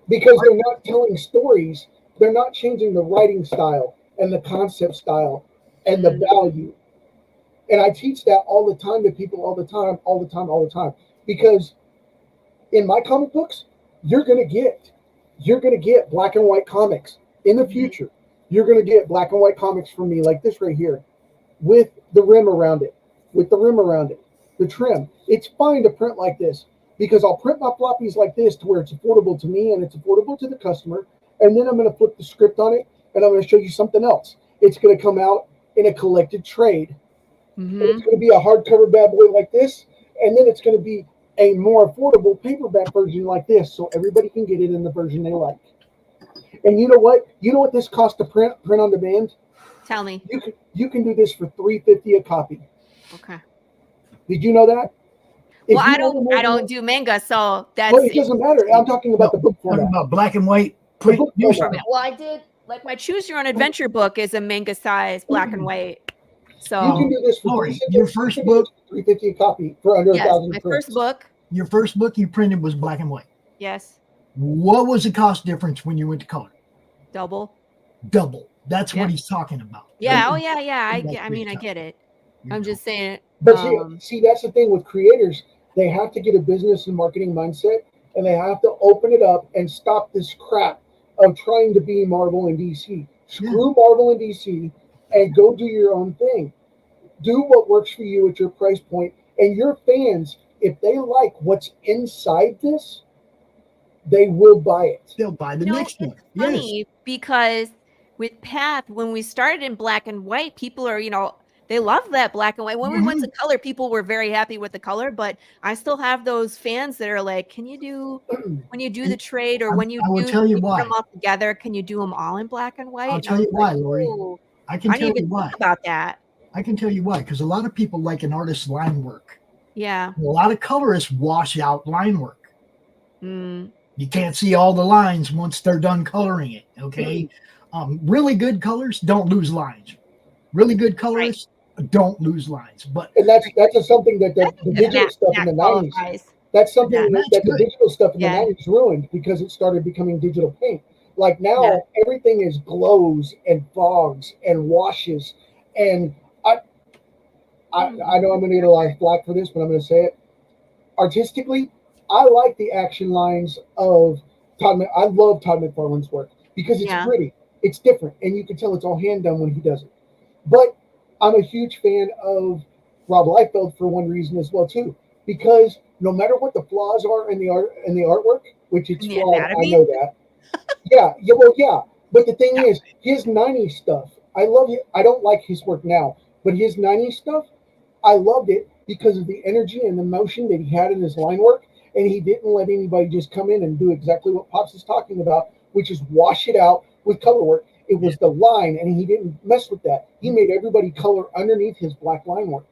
because they're not telling stories. They're not changing the writing style and the concept style and the value. And I teach that all the time to people, all the time. Because in my comic books, you're gonna get black and white comics in the future. You're gonna get black and white comics from me like this right here, with the rim around it, the trim. It's fine to print like this because I'll print my floppies like this to where it's affordable to me and it's affordable to the customer. And then I'm going to flip the script on it and I'm going to show you something else. It's going to come out in a collected trade. It's going to be a hardcover bad boy like this. And then it's going to be a more affordable paperback version like this. So everybody can get it in the version they like. And you know what? You know what this costs to print on demand? Tell me. You can do this for $3.50 a copy. Okay. Did you know that? Well, I don't do manga, so that's. Well, it doesn't matter. I'm talking about the book format. Talking about black and white. Well, I did my Choose Your Own Adventure book is a manga size black and white. So you can do this for your first book, $3.50 a copy for under 1,000. My first book. Your first book you printed was black and white. Yes. What was the cost difference when you went to color? Double. That's what he's talking about. Yeah. Oh yeah. I get it. I'm just saying. But see, that's the thing with creators. They have to get a business and marketing mindset, and they have to open it up and stop this crap of trying to be Marvel and DC. Screw Marvel and DC and go do your own thing. Do what works for you at your price point. And your fans, if they like what's inside this, they will buy it. They'll buy the next one. It's funny because with Path, when we started in black and white, people are, they love that black and white. When we went to color, people were very happy with the color, but I still have those fans that are like, can you do, when you do the trade or when you put them all together, can you do them all in black and white? I'll tell you why, Laurie. I can tell you why. About that. I can tell you why, because a lot of people like an artist's line work. Yeah. A lot of colorists wash out line work. You can't see all the lines once they're done coloring it, okay? Really good colors don't lose lines. Really good colorists don't lose lines. And that's something that the digital stuff in the 90s. That's something that the digital stuff in the 90s ruined because it started becoming digital paint. Like now, everything is glows and fogs and washes. And I know I'm going to get a lot of flack for this, but I'm going to say it. Artistically, I like the action lines of Todd. I love Todd McFarlane's work because it's pretty. It's different, and you can tell it's all hand done when he does it. But I'm a huge fan of Rob Liefeld for one reason as well too, because no matter what the flaws are in the artwork, which it's flawed, I know that. But the thing is, his 90s stuff, I love it. I don't like his work now, but his 90s stuff, I loved it because of the energy and the motion that he had in his line work, and he didn't let anybody just come in and do exactly what Pops is talking about, which is wash it out with color work. It was the line, and he didn't mess with that. He made everybody color underneath his black line work.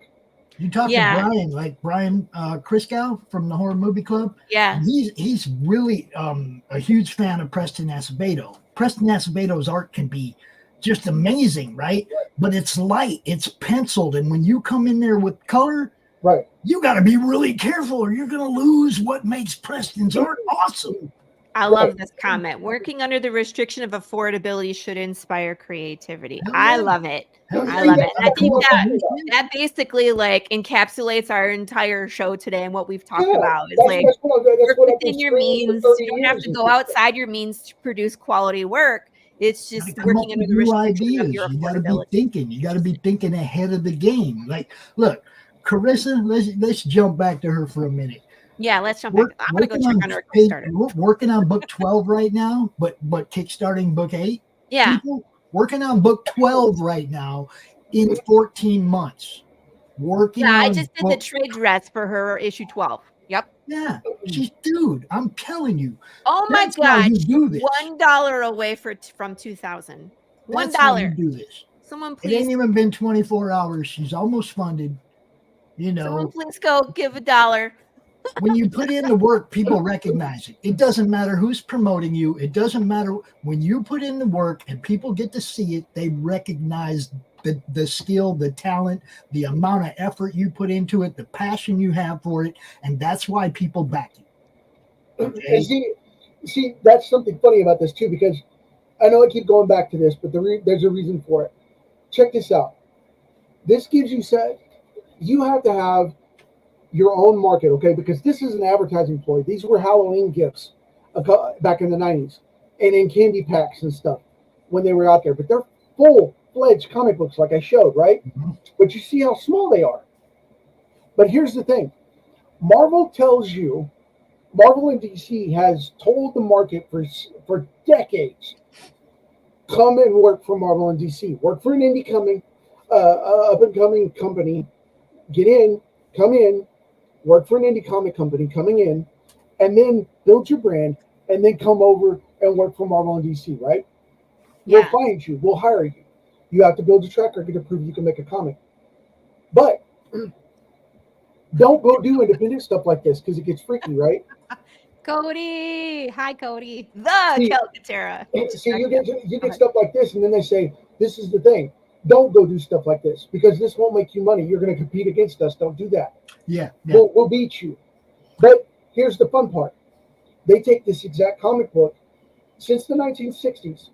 You talk to Brian, like Brian Christgau from the Horror Movie Club. Yeah. He's really a huge fan of Preston Acevedo. Preston Aceveto's art can be just amazing, right? But it's light, it's penciled, and when you come in there with color, right, you got to be really careful, or you're going to lose what makes Preston's art awesome. I love this comment. Working under the restriction of affordability should inspire creativity. I love it. I love it. And I think that basically like encapsulates our entire show today and what we've talked about. Is like work within your means. You don't have to go outside your means to produce quality work. It's just working under the restriction of your affordability. You got to be thinking ahead of the game. Like, look, Carissa, let's jump back to her for a minute. Yeah, let's jump back. I'm gonna go check on her Kickstarter. We're working on book 12 right now, but kickstarting book 8. Yeah. People working on book 12 right now in 14 months. I just did the trade dress for her issue 12. Yep. Yeah. Dude, I'm telling you. Oh my God. $1 away from 2,000. That's how you do this. Someone please. It ain't even been 24 hours. She's almost funded. You know. Someone please go give $1. When you put in the work, people recognize it. It doesn't matter who's promoting you. It doesn't matter when you put in the work and people get to see it. They recognize the skill, the talent, the amount of effort you put into it, the passion you have for it, and that's why people back you. Okay? And see, that's something funny about this too, because I know I keep going back to this, but there's a reason for it. Check this out. This gives you have to have your own market, okay? Because this is an advertising ploy. These were Halloween gifts back in the 90s and in candy packs and stuff when they were out there. But they're full-fledged comic books like I showed, right? Mm-hmm. But you see how small they are. But here's the thing. Marvel and DC has told the market for decades, come and work for Marvel and DC. Work for an indie up-and-coming company. Get in, come in, work for an indie comic company coming in, and then build your brand, and then come over and work for Marvel and DC, right? Yeah. We'll find you. We'll hire you. You have to build a track record to prove you can make a comic. But don't go do independent stuff like this because it gets freaky, right? Cody. Hi, Cody. Calcaterra. See, you get stuff like this, and then they say, this is the thing. Don't go do stuff like this because this won't make you money. You're going to compete against us. Don't do that. Yeah. We'll beat you. But here's the fun part. They take this exact comic book since the 1960s,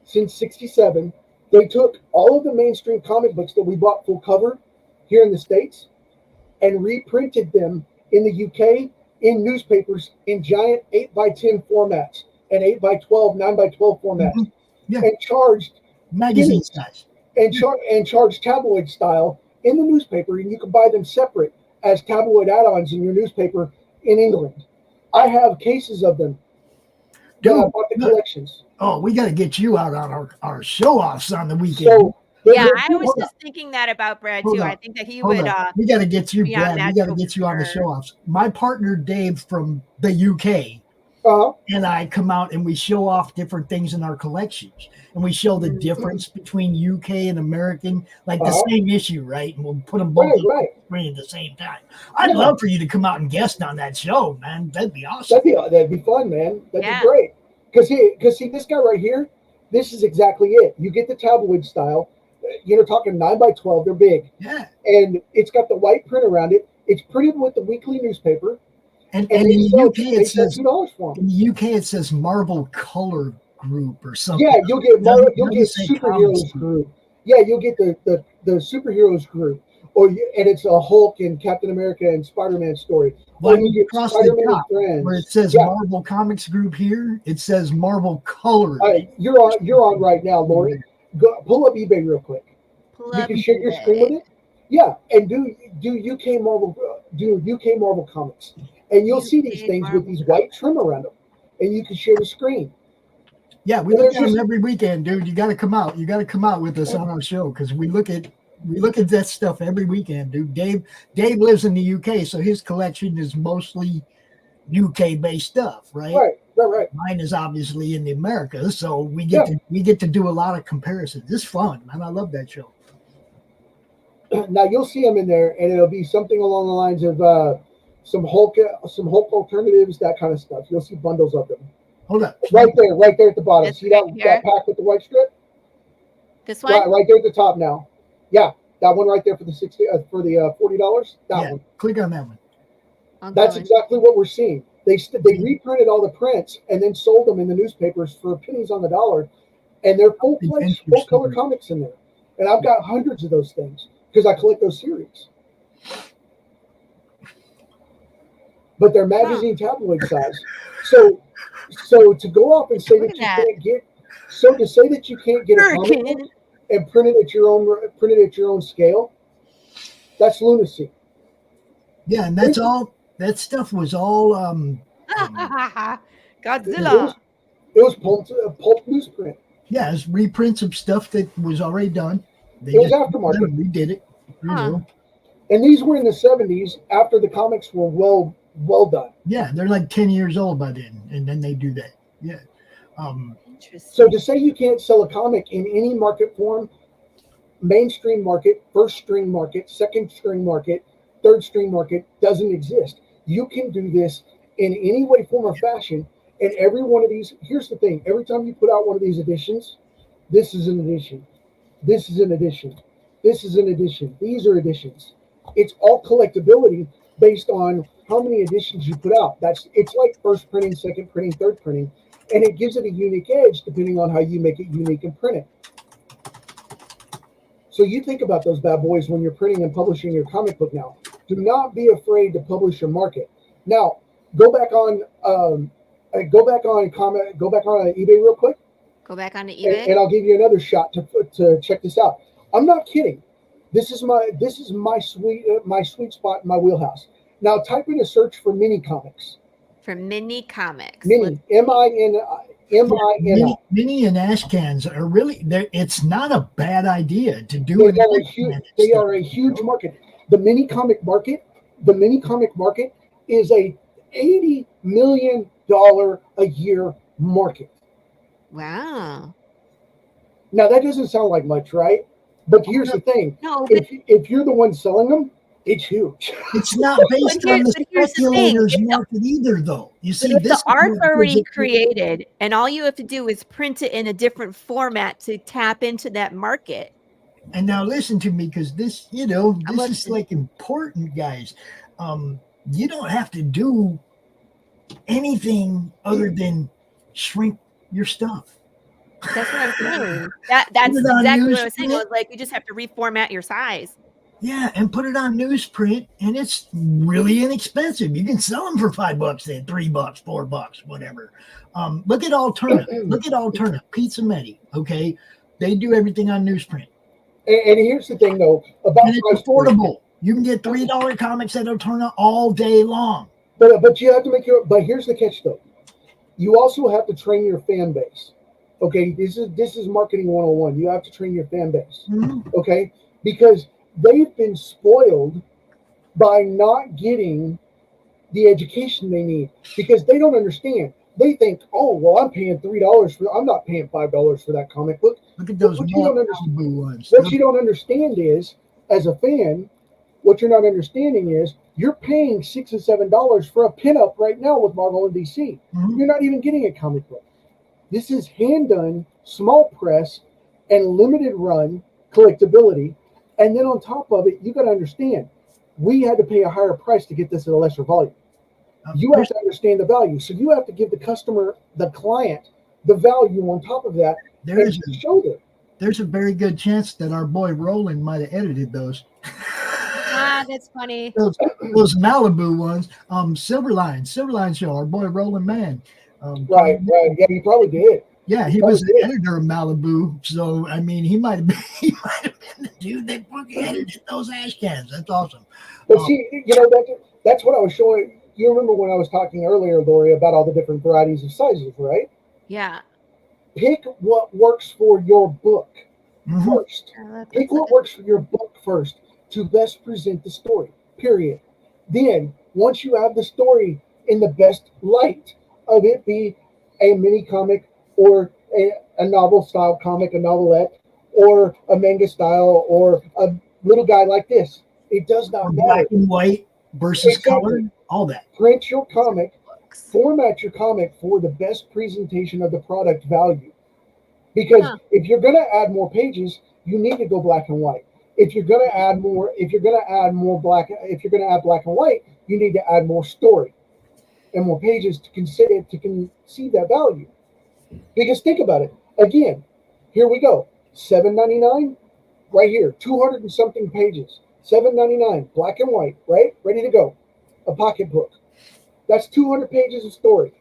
since 67. They took all of the mainstream comic books that we bought full cover here in the States and reprinted them in the UK in newspapers in giant 8x10 formats and 8x12, 9x12 formats. Mm-hmm. Yeah. And charged magazine size. And charge tabloid style in the newspaper, and you can buy them separate as tabloid add-ons in your newspaper in England. I have cases of them. Dude, I bought the collections. Oh, we got to get you out on our show-offs on the weekend. So, I was just thinking that about Brad too. I think that he would. We got to get you, Brad. We got to get you on the show-offs. My partner Dave from the UK and I come out and we show off different things in our collections. And we show the difference between UK and American, like the same issue, right? And we'll put them both on the screen at the same time. I'd love for you to come out and guest on that show, man. That'd be awesome. That'd be fun, man. That'd be great. Because see, this guy right here, this is exactly it. You get the tabloid style. You're talking 9x12. They're big. Yeah. And it's got the white print around it. It's printed with the weekly newspaper. And in the UK, it says $2 for them. In the UK, it says Marvel Color Group or something. Yeah, you'll get superheroes group. Yeah, you'll get the superheroes group, and it's a Hulk and Captain America and Spider-Man story. Well, you get across the top where it says Marvel Comics Group here, it says Marvel Color. You're on right now, Laurie. Go pull up eBay real quick. You can share your screen with it. Yeah, and do UK Marvel Comics, and you'll see these things with these white trim around them, and you can share the screen. Yeah, we look at them every weekend, dude. You got to come out. You got to come out with us on our show because we look at that stuff every weekend, dude. Dave lives in the UK, so his collection is mostly UK-based stuff, right? Right. Mine is obviously in the Americas, so we get to do a lot of comparisons. It's fun, man. I love that show. Now you'll see them in there, and it'll be something along the lines of some Hulk alternatives, that kind of stuff. You'll see bundles of them. Hold up. Right there at the bottom. This See right that here? pack with the white strip? This one? Right there at the top now. Yeah, that one right there for the $40. That one. Click on that one. That's exactly what we're seeing. They reprinted all the prints and then sold them in the newspapers for pennies on the dollar, and they're full color comics in there. And I've got hundreds of those things because I collect those series. But they're magazine tabloid size. So to go off and say that you can't get, so to say that you can't get a comic book and print it at your own scale, that's lunacy. Yeah, and that's all. That stuff was all Godzilla. It was pulp newsprint. Yeah, it's reprints of stuff that was already done. It was aftermarket. We did it. You know. And these were in the 70s after the comics were well done. Yeah, they're like 10 years old by then, and then they do that. Yeah. So to say you can't sell a comic in any market form, mainstream market, first string market, second string market, third string market, doesn't exist. You can do this in any way, form, or fashion. And every one of these, here's the thing, every time you put out one of these editions, this is an edition. This is an edition. This is an edition. These are editions. It's all collectability based on how many editions you put out. It's like first printing, second printing, third printing, and it gives it a unique edge depending on how you make it unique and print it. So you think about those bad boys when you're printing and publishing your comic book now. Do not be afraid to publish your market. Now, go back on eBay real quick. Go back on eBay, and I'll give you another shot to check this out. I'm not kidding. This is my sweet spot, my wheelhouse. Now type in a search for mini comics. For mini comics. Mini, M-I-N-I. Mini and ash cans are really there. It's not a bad idea to do it. They are a huge market. The mini comic market is a $80 million a year market. Wow. Now that doesn't sound like much, right? But here's the thing. No, if you're the one selling them, it's huge. It's not based on the speculators market either, though. You see, the art's already created, and all you have to do is print it in a different format to tap into that market. And now listen to me, because this is like important, guys. You don't have to do anything other than shrink your stuff. That's what I'm saying. That's exactly what I was saying. I was like, you just have to reformat your size. Yeah, and put it on newsprint, and it's really inexpensive. You can sell them for $5 then, $3, $4, whatever. Look at Alterna. Pizza Medi, okay? They do everything on newsprint. And here's the thing, though, about and it's affordable. You can get $3 comics at Alterna all day long. But you have to make your. But here's the catch, though. You also have to train your fan base. Okay, this is marketing 101. You have to train your fan base. Mm-hmm. Okay, because they've been spoiled by not getting the education they need because they don't understand. They think, oh, well, I'm paying $3 for. I'm not paying $5 for that comic book. Look at those ones. What you don't understand is, as a fan, what you're not understanding is you're paying $6 and $7 for a pinup right now with Marvel and DC. Mm-hmm. You're not even getting a comic book. This is hand done, small press, and limited run collectability. And then on top of it, you got to understand, we had to pay a higher price to get this at a lesser volume. You have to understand the value. So you have to give the customer, the client, the value on top of that. There's a very good chance that our boy Roland might have edited those. That's funny. Those Malibu ones. Silverline show, our boy Roland Mann. Right. Yeah, he probably did. Yeah, he was the editor of Malibu. So I mean, he might have been the dude that edited those ash cans. That's awesome. But see, that's what I was showing. You remember when I was talking earlier, Laurie, about all the different varieties of sizes, right? Yeah. Pick what works for your book first. Pick what works for your book first to best present the story, period. Then, once you have the story in the best light of it be a mini comic or a novel style comic, a novelette, or a manga style, or a little guy like this, it does not matter. Black and white versus color, all that. Print your comic books. Format your comic for the best presentation of the product value. Because if you're going to add more pages, you need to go black and white. If you're going to add black and white, you need to add more story and more pages to conceive that value. Because think about it. Again, here we go. $7.99 right here, 200 and something pages. $7.99, black and white, right? Ready to go. A pocketbook. That's 200 pages of story.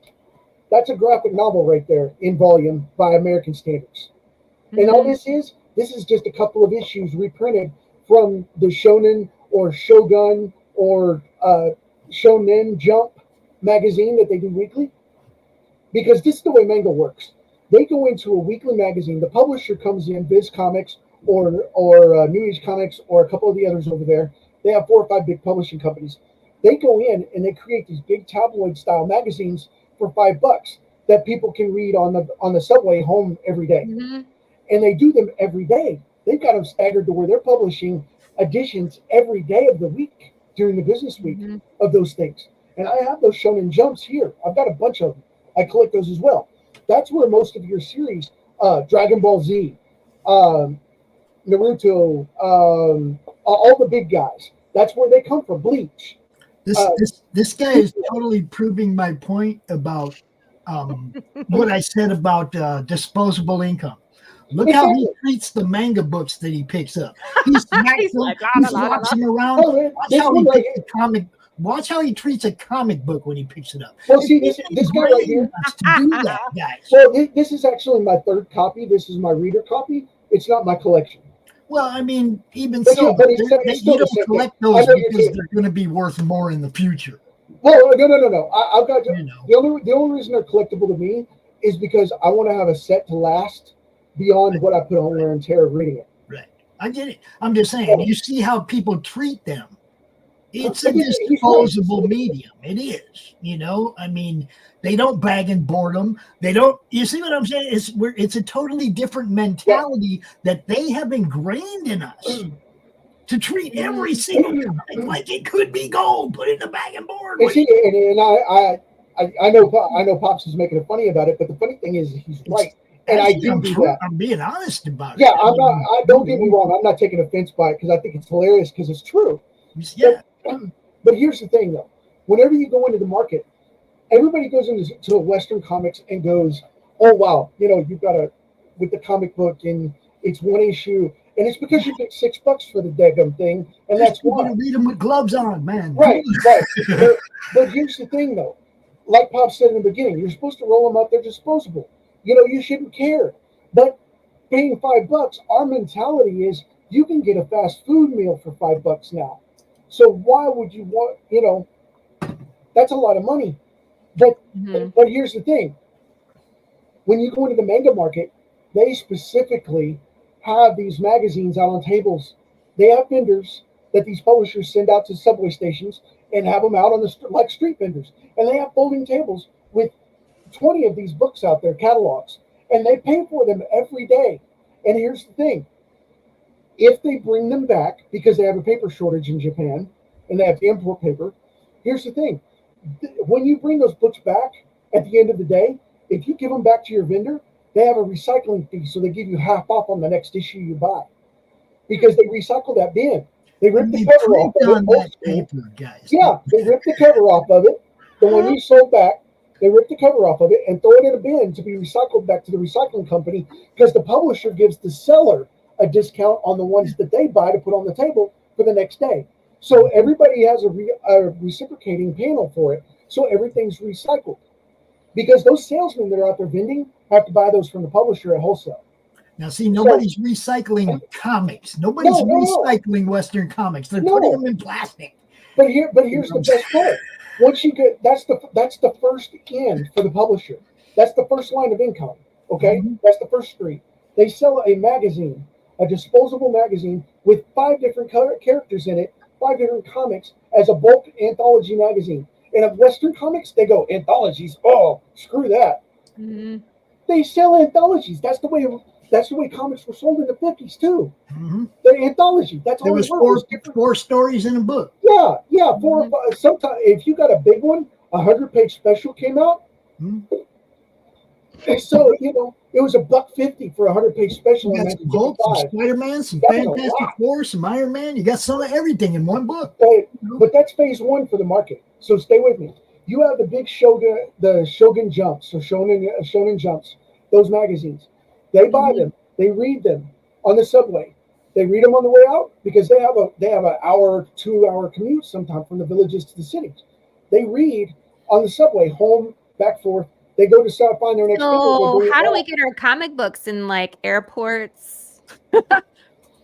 That's a graphic novel right there in volume by American standards. And all this is just a couple of issues reprinted from the Shonen or Shogun or Shonen Jump magazine that they do weekly. Because this is the way manga works. They go into a weekly magazine. The publisher comes in, Viz Comics or New Age Comics or a couple of the others over there. They have 4 or 5 big publishing companies. They go in and they create these big tabloid style magazines for $5 that people can read on the subway home every day. And they do them every day. They've got them staggered to where they're publishing editions every day of the week during the business week of those things. And I have those Shonen Jumps here. I've got a bunch of them. I collect those as well. That's where most of your series, Dragon Ball Z, Naruto, all the big guys, that's where they come from. Bleach. This guy is totally proving my point about what I said about disposable income. Look how he treats the manga books that he picks up. He's walks them around. Watch how he treats a comic book when he picks it up. Well, see, this guy right here. To do that, guys. Well, this is actually my 3rd copy. This is my reader copy. It's not my collection. Well, I mean, even so, you don't collect those because they're going to be worth more in the future. Well, no. I've got the only reason they're collectible to me is because I want to have a set to last beyond what I put on wear and tear of reading it. Right. I get it. I'm just saying, you see how people treat them. It's a disposable medium. It is. I mean, they don't bag and board them. They don't. You see what I'm saying? It's a totally different mentality that they have ingrained in us to treat every single thing like it could be gold. Put it in the bag and board. And see, and I know Pops is making it funny about it, but the funny thing is he's right. And I do that. I'm being honest about it. Yeah, I'm not. Don't get me wrong. I'm not taking offense by it because I think it's hilarious because it's true. Yeah. But here's the thing, though. Whenever you go into the market, everybody goes into Western comics and goes, "Oh wow, you've got with the comic book and it's one issue, and it's because you get $6 for the daggum thing, and that's why." You read them with gloves on, man. Right. But here's the thing, though. Like Pop said in the beginning, you're supposed to roll them up. They're disposable. You shouldn't care. But paying $5, our mentality is you can get a fast food meal for $5 now. So why would you want, that's a lot of money. But here's the thing. When you go into the manga market, they specifically have these magazines out on tables. They have vendors that these publishers send out to subway stations and have them out on like street vendors. And they have folding tables with 20 of these books out there, catalogs. And they pay for them every day. And here's the thing. If they bring them back, because they have a paper shortage in Japan, and they have to import paper, here's the thing. When you bring those books back, at the end of the day, if you give them back to your vendor, they have a recycling fee, so they give you half off on the next issue you buy. Because they recycle that bin. They rip the cover off of it. Paper, guys. Yeah, they rip the cover off of it. The one you sold back, they rip the cover off of it and throw it in a bin to be recycled back to the recycling company because the publisher gives the seller a discount on the ones that they buy to put on the table for the next day. So everybody has a reciprocating panel for it. So everything's recycled. Because those salesmen that are out there vending have to buy those from the publisher at wholesale. Now, see, nobody's recycling comics. Nobody's recycling Western comics. They're putting them in plastic. But here's the best part. Once you get that's the first in for the publisher. That's the first line of income. Okay, that's the first street. They sell a magazine, a disposable magazine with 5 different characters in it, 5 different comics as a bulk anthology magazine. And of Western comics, they go anthologies. Oh, screw that. They sell anthologies. That's the way comics were sold in the 50s too. They're anthology. That's all. There was 4 stories in a book. Yeah, 4 or 5. Sometimes if you got a big one, 100-page special came out. And so, you know, it was $150 for a 100-page special. You got some Hulk, some Spider-Man, some Fantastic Four, some Iron Man. You got some of everything in one book. But that's phase one for the market. So stay with me. You have the big Shogun, the Shogun Jumps, or Shonen Jumps, those magazines. They buy them. They read them on the subway. They read them on the way out because they have an hour, 2-hour commute sometimes from the villages to the cities. They read on the subway, home, back, forth. They go to find their next. So how do we get our comic books in like airports,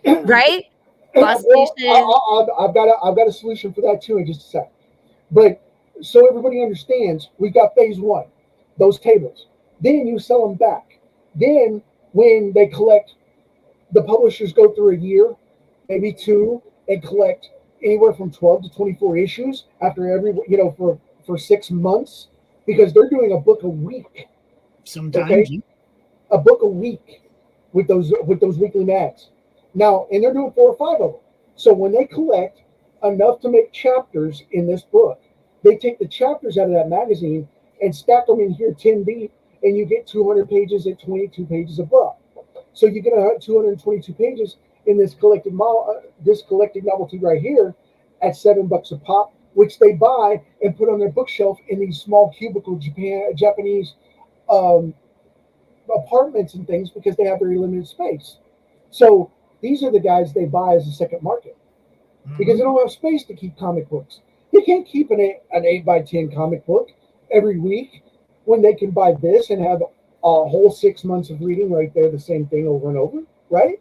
right? Bus stations. I've got a solution for that too in just a sec. But so everybody understands, we've got phase one, those tables. Then you sell them back. Then when they collect, the publishers go through a year, maybe 2, and collect anywhere from 12 to 24 issues after every, for 6 months. Because they're doing a book a week. Sometimes. Okay? A book a week with those weekly mags. Now, and they're doing 4 or 5 of them. So when they collect enough to make chapters in this book, they take the chapters out of that magazine and stack them in here 10 deep, and you get 200 pages at 22 pages a book. So you get 222 pages in this collected novelty right here at $7 a pop, which they buy and put on their bookshelf in these small cubicle Japanese apartments and things because they have very limited space. So these are the guys they buy as a second market because they don't have space to keep comic books. They can't keep an 8x10 comic book every week when they can buy this and have a whole 6 months of reading right there, the same thing over and over, right?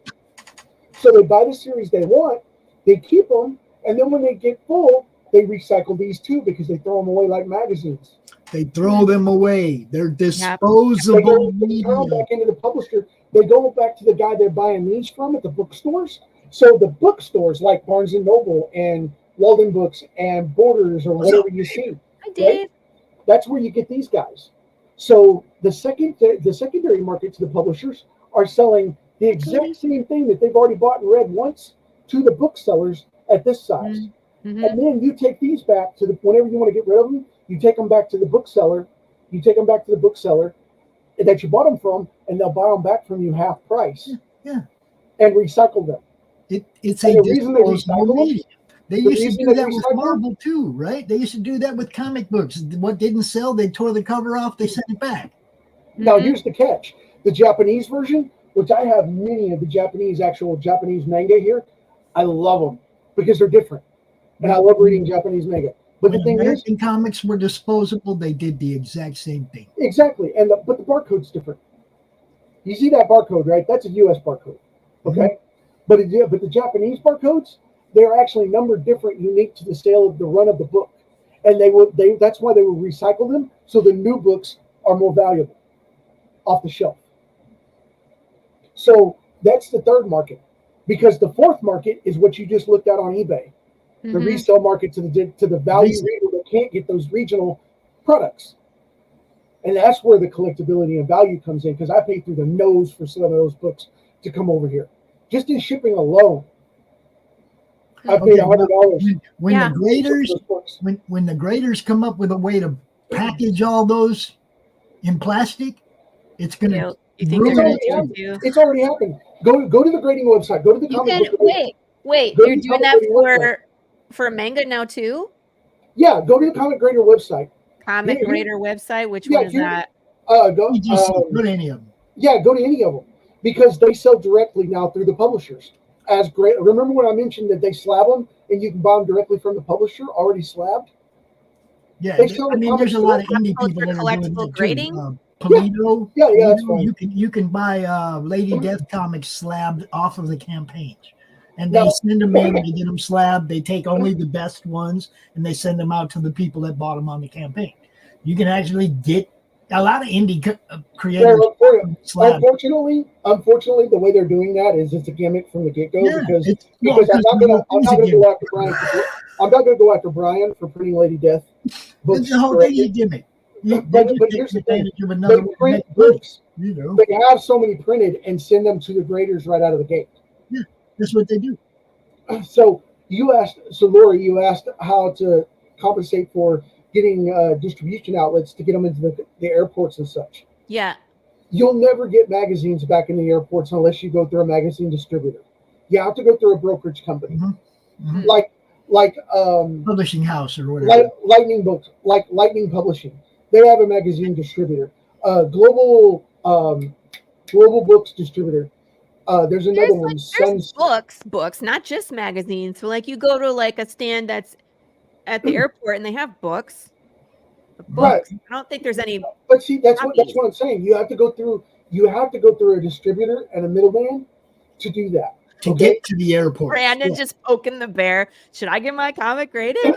So they buy the series they want, they keep them, and then when they get full, they recycle these too because they throw them away like magazines. They throw them away. They're disposable. They throw them back into the publisher. They go back to the guy they're buying these from at the bookstores. So the bookstores like Barnes & Noble and Walden Books and Borders or whatever you see. Hi, Dave. Right? That's where you get these guys. So the secondary market to the publishers are selling the exact same thing that they've already bought and read once to the booksellers at this size. And then you take these back to whenever you want to get rid of them, you take them back to the bookseller. You take them back to the bookseller that you bought them from, and they'll buy them back from you half price. Yeah. And recycle them. It's and a the reason they recycle them. They used to do that with Marvel too, right? They used to do that with comic books. What didn't sell, they tore the cover off, they sent it back. Now here's the catch. The Japanese version, which I have many of the actual Japanese manga here, I love them because they're different. And I love reading Japanese manga. But when the thing American comics were disposable, they did the exact same thing. Exactly. But the barcode's different. You see that barcode, right? That's a US barcode. Okay? But the Japanese barcodes, they're actually numbered different, unique to the sale of the run of the book. And that's why they will recycle them, so the new books are more valuable off the shelf. So that's the third market. Because the fourth market is what you just looked at on eBay. The resale market to the value reader that can't get those regional products. And that's where the collectability and value comes in, because I paid through the nose for some of those books to come over here. Just in shipping alone, I paid $100. When the graders come up with a way to package all those in plastic, it's going to. It's already happened. Go to the grading website. Go to the comic book. Wait. You're doing that for manga now too? Yeah, go to the Comic Grader website. Comic Grader website? Which one is that? Go to any of them. Yeah, go to any of them because they sell directly now through the publishers. As great. Remember when I mentioned that they slab them and you can buy them directly from the publisher already slabbed? Yeah, there's a lot of indie people that are doing that grading. Polito. Yeah, that's fine. You can buy Lady Death comics slabbed off of the campaigns. And they send them in, they get them slabbed. They take only the best ones, and they send them out to the people that bought them on the campaign. You can actually get a lot of indie creators. Unfortunately, the way they're doing that is it's a gimmick from the get-go because I'm not going to go after Brian. I'm not going to go after Brian for printing Lady Death books. It's the whole thing is gimmick. But here's the thing: they print books. They have so many printed and send them to the graders right out of the gate. Yeah. That's what they do. So Laurie, you asked how to compensate for distribution outlets to get them into the airports and such. Yeah. You'll never get magazines back in the airports unless you go through a magazine distributor. You have to go through a brokerage company, like publishing house or whatever. Lightning Books, like Lightning Publishing. They have a magazine distributor. Global Books distributor. There's another one. There's books, not just magazines. So like you go to like a stand that's at the airport and they have books. Books. Right. I don't think there's any. But see, that's what I'm saying. You have to go through a distributor and a middleman to do that. To get to the airport. Brandon just poking the bear. Should I get my comic graded?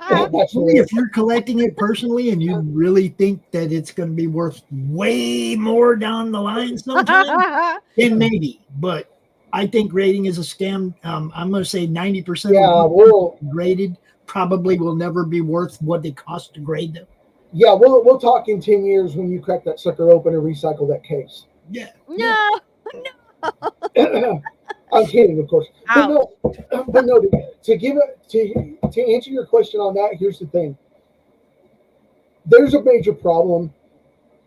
If you're collecting it personally and you really think that it's going to be worth way more down the line sometime, then maybe. But I think grading is a scam. I'm going to say 90% of graded probably will never be worth what it costs to grade them. Yeah, we'll talk in 10 years when you crack that sucker open and recycle that case. Yeah. No. I'm kidding, of course. But no, to answer your question on that, here's the thing. There's a major problem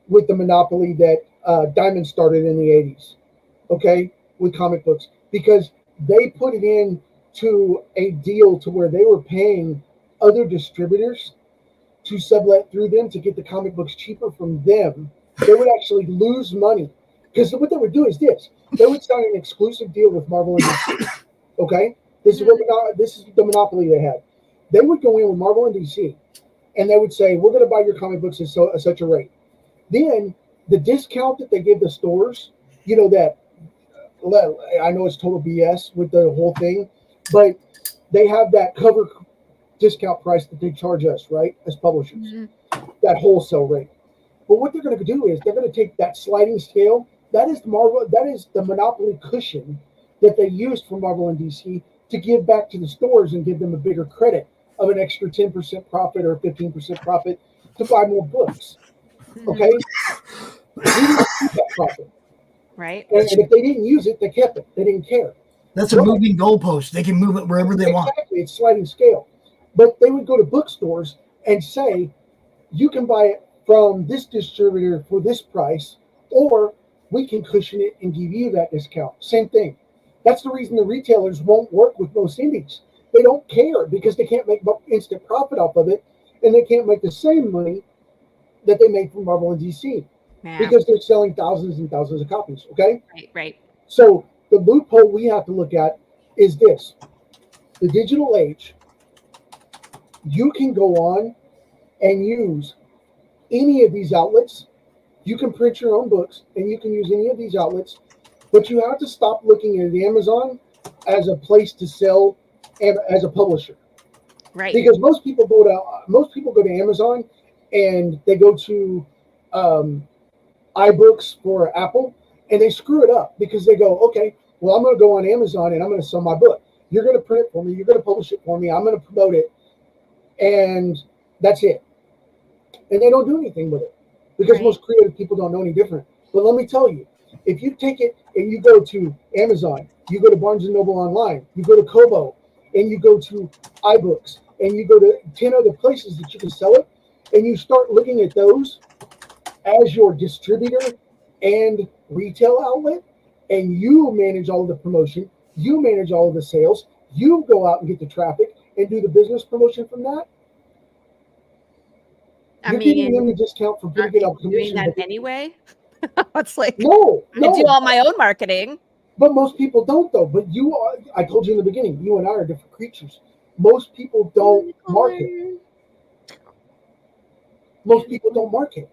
with the monopoly that Diamond started in the 80s, okay, with comic books, because they put it in to a deal to where they were paying other distributors to sublet through them to get the comic books cheaper from them. They would actually lose money. Because what they would do is this. They would sign an exclusive deal with Marvel and DC. Okay? This is the monopoly they had. They would go in with Marvel and DC, and they would say, we're going to buy your comic books at such a rate. Then the discount that they give the stores, you know, that I know it's total BS with the whole thing, but they have that cover discount price that they charge us, right, as publishers, that wholesale rate. But what they're going to do is they're going to take that sliding scale. That is the monopoly cushion that they used for Marvel and DC to give back to the stores and give them a bigger credit of an extra 10% profit or 15% profit to buy more books. Okay? We didn't keep that profit. Right. And if they didn't use it, they kept it. They didn't care. That's a moving goalpost. They can move it wherever they want. Exactly. It's sliding scale. But they would go to bookstores and say, you can buy it from this distributor for this price, or we can cushion it and give you that discount. Same thing. That's the reason the retailers won't work with most indies. They don't care because they can't make instant profit off of it, and they can't make the same money that they make from Marvel and DC because they're selling thousands and thousands of copies. Okay? Right. So the loophole we have to look at is this. The digital age, you can go on and use any of these outlets. You can print your own books and you can use any of these outlets, but you have to stop looking at Amazon as a place to sell and as a publisher. Right. Because most people go to Amazon and they go to iBooks for Apple and they screw it up because they go, okay, well, I'm going to go on Amazon and I'm going to sell my book. You're going to print it for me. You're going to publish it for me. I'm going to promote it. And that's it. And they don't do anything with it because most creative people don't know any different. But let me tell you, if you take it and you go to Amazon, you go to Barnes & Noble online, you go to Kobo, and you go to iBooks, and you go to 10 other places that you can sell it, and you start looking at those as your distributor and retail outlet, and you manage all of the promotion, you manage all of the sales, you go out and get the traffic and do the business promotion from that. You're getting them a discount for putting it up. Doing that anyway? It's like, no, I do all my own marketing. But most people don't, though. But you are, I told you in the beginning, you and I are different creatures. Most people don't market. Most people don't market.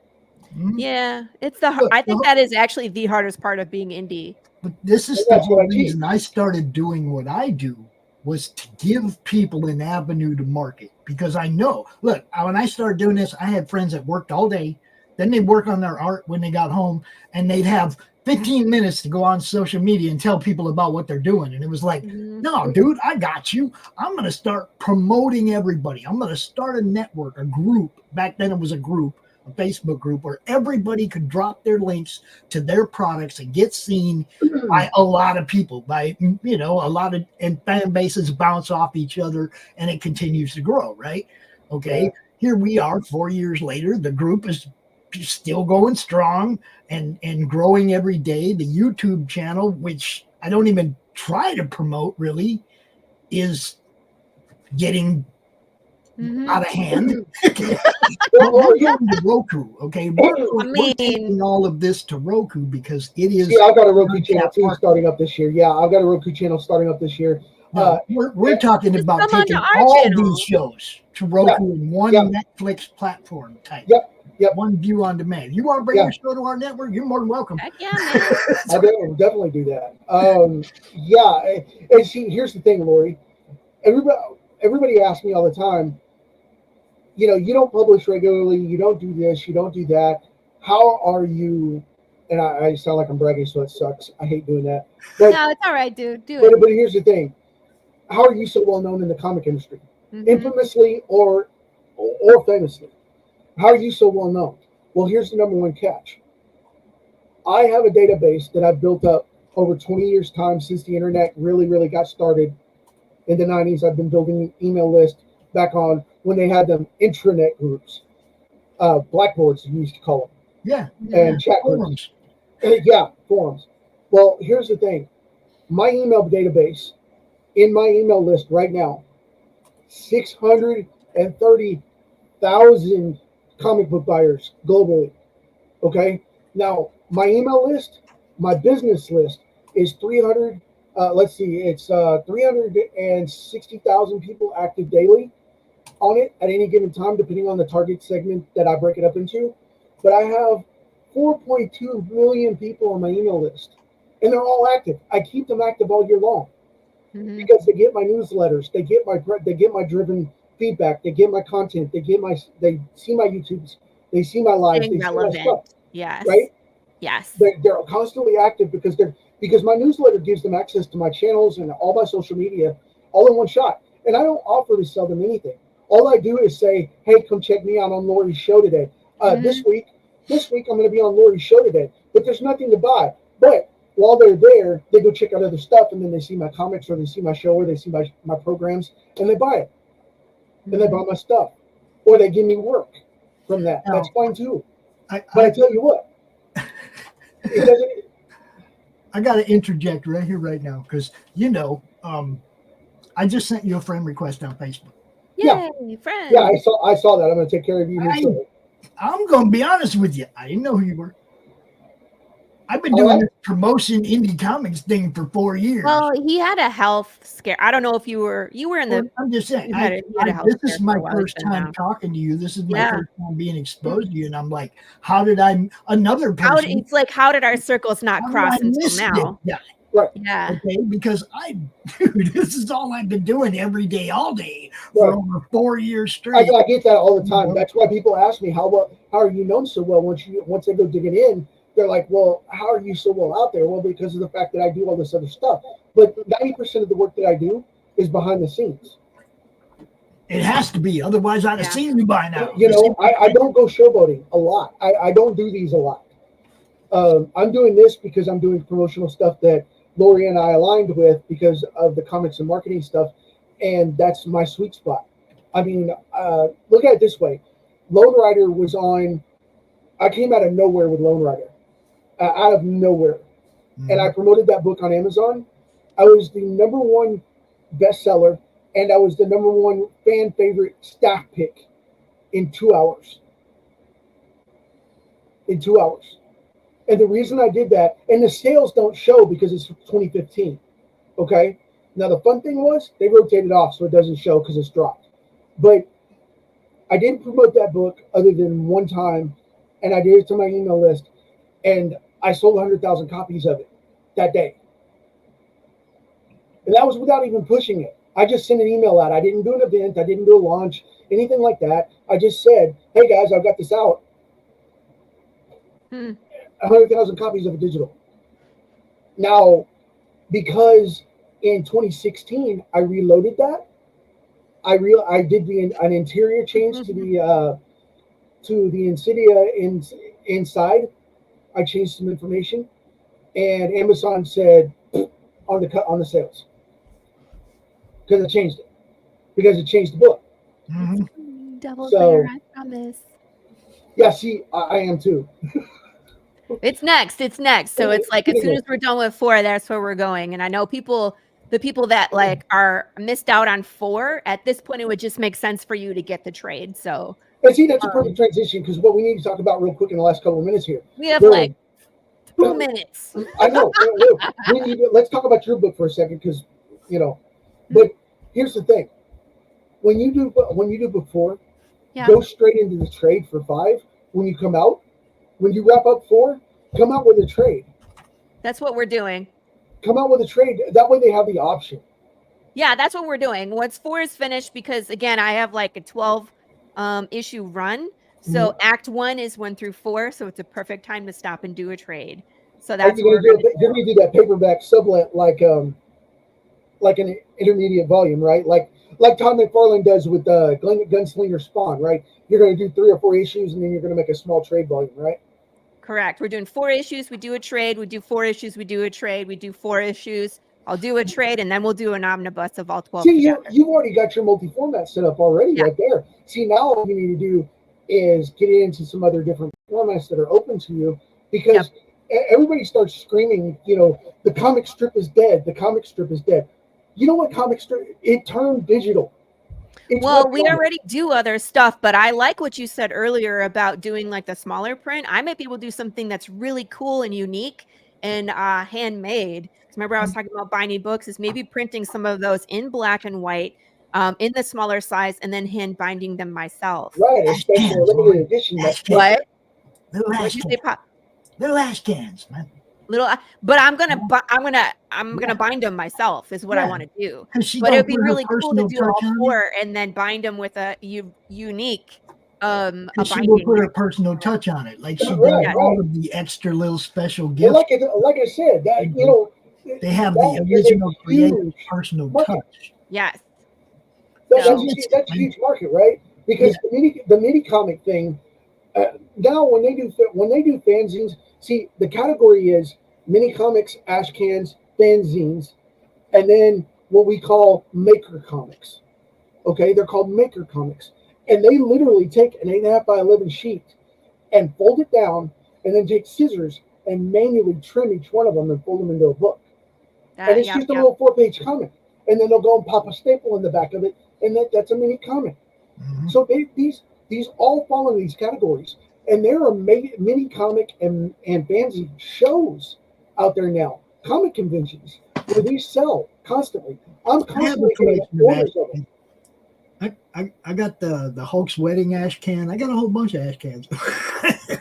Yeah, it's I think that is actually the hardest part of being indie. But this is the whole reason I started doing what I do, was to give people an avenue to market. Because I know, look, when I started doing this, I had friends that worked all day. Then they'd work on their art when they got home, and they'd have 15 minutes to go on social media and tell people about what they're doing. And it was like, no, dude, I got you. I'm going to start promoting everybody. I'm going to start a network, a group. Back then it was a group, a Facebook group, where everybody could drop their links to their products and get seen by a lot of people, by, a lot of, and fan bases bounce off each other, and it continues to grow, right? Okay. Here we are 4 years later. The group is still going strong and growing every day. The YouTube channel, which I don't even try to promote really, is getting out of hand. But we're going to Roku, okay? We're taking all of this to Roku because it is. See, I've got a Roku channel too starting up this year. Yeah, I've got a Roku channel starting up this year. We're talking about taking all these shows to Roku in one Netflix platform type. Yep. One view on demand. You want to bring your show to our network? You're more than welcome. Heck yeah, man. I will definitely do that. And see, here's the thing, Laurie. Everybody asks me all the time, you don't publish regularly, you don't do this, you don't do that. How are you? And I sound like I'm bragging, so it sucks. I hate doing that. No, it's all right, dude. Do it. But here's the thing. How are you so well known in the comic industry? Infamously or famously? How are you so well known? Well, here's the number one catch. I have a database that I've built up over 20 years' time since the internet really, really got started in the 90s. I've been building an email list back on when they had them intranet groups, blackboards you used to call them. And chat groups. Forums. Well, here's the thing. My email database, in my email list right now, 630,000 comic book buyers globally. Okay? Now, my email list, my business list is 360,000 people active daily on it at any given time, depending on the target segment that I break it up into. But I have 4.2 million people on my email list, and they're all active. I keep them active all year long because they get my newsletters, they get my driven feedback, they get my content, they see my YouTubes, they see my lives, they see my stuff. Yes. Right? Yes. They're constantly active because my newsletter gives them access to my channels and all my social media all in one shot. And I don't offer to sell them anything. All I do is say, hey, come check me out on Laurie's show today. This week I'm going to be on Laurie's show today. But there's nothing to buy. But while they're there, they go check out other stuff, and then they see my comics or they see my show or they see my programs, and they buy it. And they buy my stuff. Or they give me work from that. That's fine too. But I tell you what, it doesn't. I got to interject right here, right now, because I just sent you a friend request on Facebook. Yay, friend. Yeah, I saw that. I'm going to take care of you. I'm going to be honest with you. I didn't know who you were. I've been doing this promotion indie comics thing for 4 years. Well, he had a health scare. I don't know if you were in the. I'm just saying. This is my first time talking to you. This is my first time being exposed to you, and I'm like, how did another person? It's like, how did our circles not cross until now? Yeah. Right. Yeah. Okay. Because this is all I've been doing every day, all day for over 4 years straight. I get that all the time. That's why people ask me how are you known so well once they go digging in. They're like, well, how are you so well out there? Well, because of the fact that I do all this other stuff. But 90% of the work that I do is behind the scenes. It has to be. Otherwise, I'd have seen you by now. I don't go showboating a lot. I don't do these a lot. I'm doing this because I'm doing promotional stuff that Laurie and I aligned with because of the comics and marketing stuff. And that's my sweet spot. I mean, look at it this way. Lone Rider was on. I came out of nowhere with Lone Rider. Out of nowhere. And I promoted that book on Amazon. I was the #1 bestseller, and I was the #1 fan favorite staff pick in 2 hours. And the reason I did that, and the sales don't show because it's 2015. Okay? Now, the fun thing was they rotated off so it doesn't show because it's dropped. But I didn't promote that book other than one time, and I did it to my email list. And I sold 100,000 copies of it that day. And that was without even pushing it. I just sent an email out. I didn't do an event. I didn't do a launch, anything like that. I just said, hey, guys, I've got this out. 100,000 copies of it digital. Now, because in 2016, I reloaded that. I did an interior change to the Insidia inside. I changed some information, and Amazon said on the sales because it changed the book. Devil's So- there, I promise. Yeah, see, I am too. It's next. So it's like as soon as we're done with 4, that's where we're going. And I know the people that like are missed out on 4, at this point, it would just make sense for you to get the trade. So And see, that's a perfect transition because what we need to talk about real quick in the last couple of minutes here. we have like 2 minutes. I know. Let's talk about your book for a second because, but here's the thing. When you do book 4, go straight into the trade for 5. When you come out, when you wrap up 4, come out with a trade. That's what we're doing. Come out with a trade. That way they have the option. Yeah, that's what we're doing. Once 4 is finished, because again, I have like a 12 issue run. So Act 1 is 1 through 4. So it's a perfect time to stop and do a trade. So that's you're going to do that paperback sublet like an intermediate volume, right? Like Todd McFarlane does with Gunslinger Spawn, right? You're going to do 3 or 4 issues, and then you're going to make a small trade volume, right? Correct. We're doing 4 issues. We do a trade. We do 4 issues. We do a trade. We do 4 issues. I'll do a trade, and then we'll do an omnibus of all 12. See, you've already got your multi-format set up already right there. See, now all you need to do is get into some other different formats that are open to you because everybody starts screaming, the comic strip is dead. The comic strip is dead. You know what comic strip? It turned digital. Well, we already do other stuff, but I like what you said earlier about doing like the smaller print. I might be able to do something that's really cool and unique and handmade. Remember, I was talking about binding books, is maybe printing some of those in black and white in the smaller size and then hand binding them myself. Right, especially a limited edition. What? Little ash cans, man. But I'm gonna bind them myself is what I want to do. But it'd be really cool to do all 4 and then bind them with a unique she will put her personal touch on it, like she does all of the extra little special gifts. Like I said, that they have the original creative personal touch. Yes, that's a huge market, right? Because the mini comic thing now when they do fanzines, see the category is mini comics, ash cans, fanzines, and then what we call maker comics. Okay, they're called maker comics. And they literally take an 8.5 by 11 sheet and fold it down and then take scissors and manually trim each one of them and fold them into a book. And it's just a little 4-page comic. And then they'll go and pop a staple in the back of it, and that's a mini comic. Mm-hmm. So these all fall in these categories. And there are mini comic and fanzine shows out there now, comic conventions, where these sell constantly. I'm constantly getting orders of them. I got the Hulk's wedding ash can. I got a whole bunch of ash cans.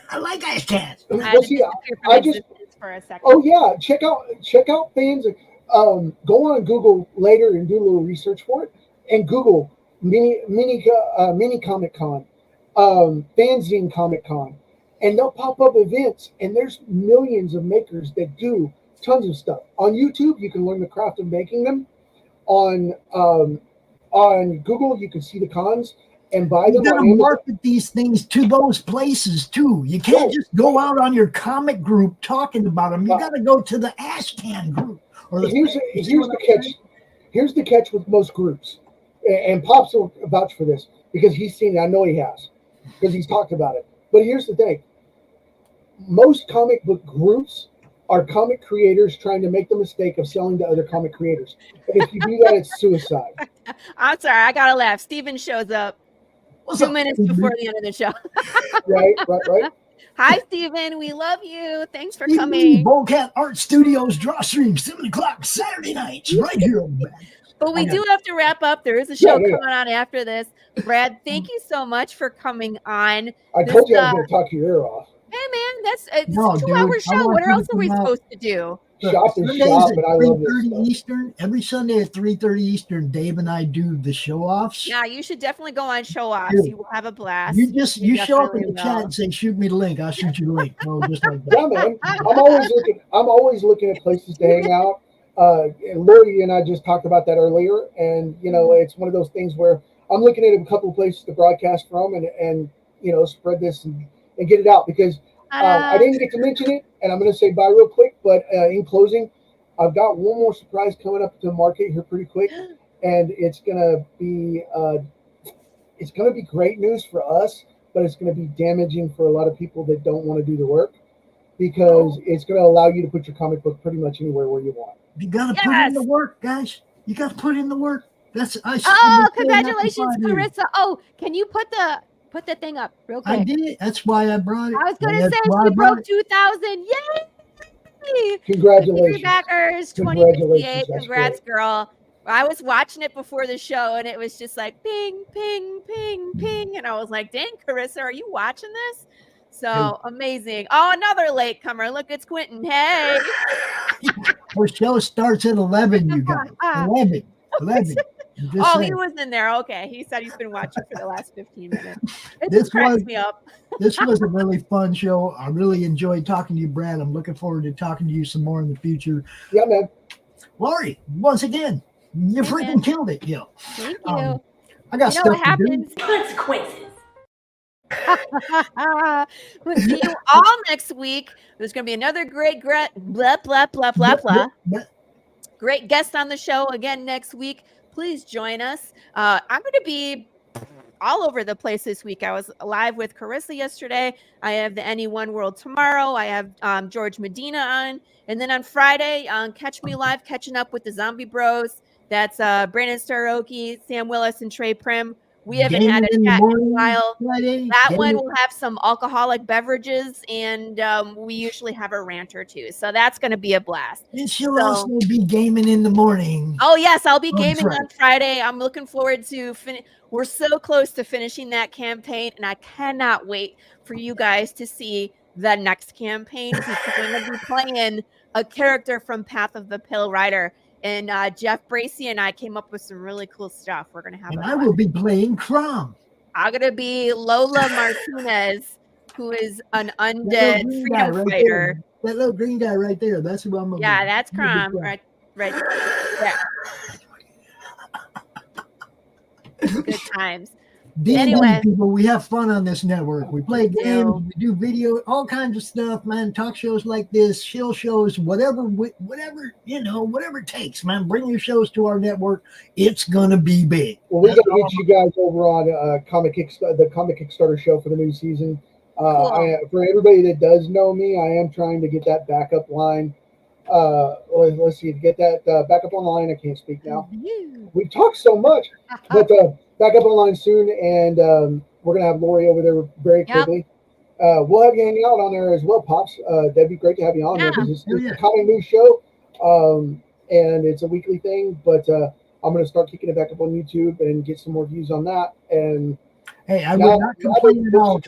I like ash cans. For a second. Oh yeah, check out fans. Go on Google later and do a little research for it, and Google mini Comic Con, fanzine Comic Con, and they'll pop up events. And there's millions of makers that do tons of stuff on YouTube. You can learn the craft of making them. On Google, you can see the cons and buy them. You got to market these things to those places too. You can't just go out on your comic group talking about them. You got to go to the ash can group. Here's the catch. Here's the catch with most groups, and Pops will vouch for this because he's seen it. I know he has because he's talked about it. But here's the thing: most comic book groups are comic creators trying to make the mistake of selling to other comic creators. And if you do that, it's suicide. I'm sorry, I gotta laugh. Steven shows up 2 minutes before the end of the show. Right. Hi, Steven. We love you. Thanks for coming. Boldcat Art Studios draw stream 7:00 Saturday nights right here. But we do have to wrap up. There is a show coming on after this. Brad, thank you so much for coming on. I told you I was going to talk your ear off. Hey, man, it's a 2-hour show. What else are we supposed to do? Shop and shop, and I love this stuff. Eastern. Every Sunday at 3:30 Eastern, Dave and I do the show-offs. Yeah, you should definitely go on show-offs. You will have a blast. You show up in the chat and say, "Shoot me the link." I'll shoot you the link. No, just like that. Yeah, man. I'm always looking at places to hang out. And Laurie and I just talked about that earlier, and it's one of those things where I'm looking at a couple of places to broadcast from, and spread this and get it out because I didn't get to mention it, and I'm going to say bye real quick. But in closing, I've got one more surprise coming up to the market here pretty quick, and it's going to be it's going to be great news for us, but it's going to be damaging for a lot of people that don't want to do the work, because it's going to allow you to put your comic book pretty much anywhere where you want. You got to put in the work, guys. You got to put in the work. Congratulations, Carissa. Oh, can you put the thing up real quick? I did. That's why I brought it. I was going to say we broke 2,000. Yay! Congratulations. Backers, 2058. Congrats, girl. I was watching it before the show, and it was just like ping, ping, ping, ping. And I was like, dang, Carissa, are you watching this? So amazing. Oh, another latecomer. Look, it's Quentin. Hey. Our show starts at 11, you guys. 11. Oh, he was in there. Okay. He said he's been watching for the last 15 minutes. It just cracks me up. This was a really fun show. I really enjoyed talking to you, Brad. I'm looking forward to talking to you some more in the future. Yeah, man. Laurie, once again, you freaking killed it, yo. Thank you. I got stuff what happens? Consequences. We'll see you all next week. There's going to be another great blah, blah, blah, blah, blah. Great guest on the show again next week. Please join us. I'm going to be all over the place this week. I was live with Carissa yesterday. I have the NE1 World tomorrow. I have George Medina on. And then on Friday, catch me live, catching up with the Zombie Bros. That's Brandon Staroki, Sam Willis, and Trey Prim. We haven't had a chat in a while. That one will have some alcoholic beverages, and we usually have a rant or two. So that's going to be a blast. And she'll also be gaming in the morning. Oh, yes. I'll be gaming on Friday. I'm looking forward to we're so close to finishing that campaign, and I cannot wait for you guys to see the next campaign. We're going to be playing a character from Path of the Pale Rider. And Jeff Bracey and I came up with some really cool stuff. We're going to have I will be playing Crom. I'm going to be Lola Martinez, who is an undead freedom fighter. That little green guy right there. That's who I'm going to be. Yeah, that's Crom. Right there. Good times. Anyway, people, we have fun on this network. We play games, we do video, all kinds of stuff, man. Talk shows like this, shill shows, whatever it takes, man. Bring your shows to our network. It's gonna be big. Well, we're gonna reach you guys over on the Comic Kickstarter show for the new season. For everybody that does know me, I am trying to get that backup line. Let's see, to get that backup online. I can't speak now. We've talked so much, but back up online soon, and we're gonna have Laurie over there very quickly. We'll have you hanging out on there as well, Pops. That'd be great to have you on there, because it's a comic news show, and it's a weekly thing. But I'm gonna start kicking it back up on YouTube and get some more views on that. And hey, I would not complain at all.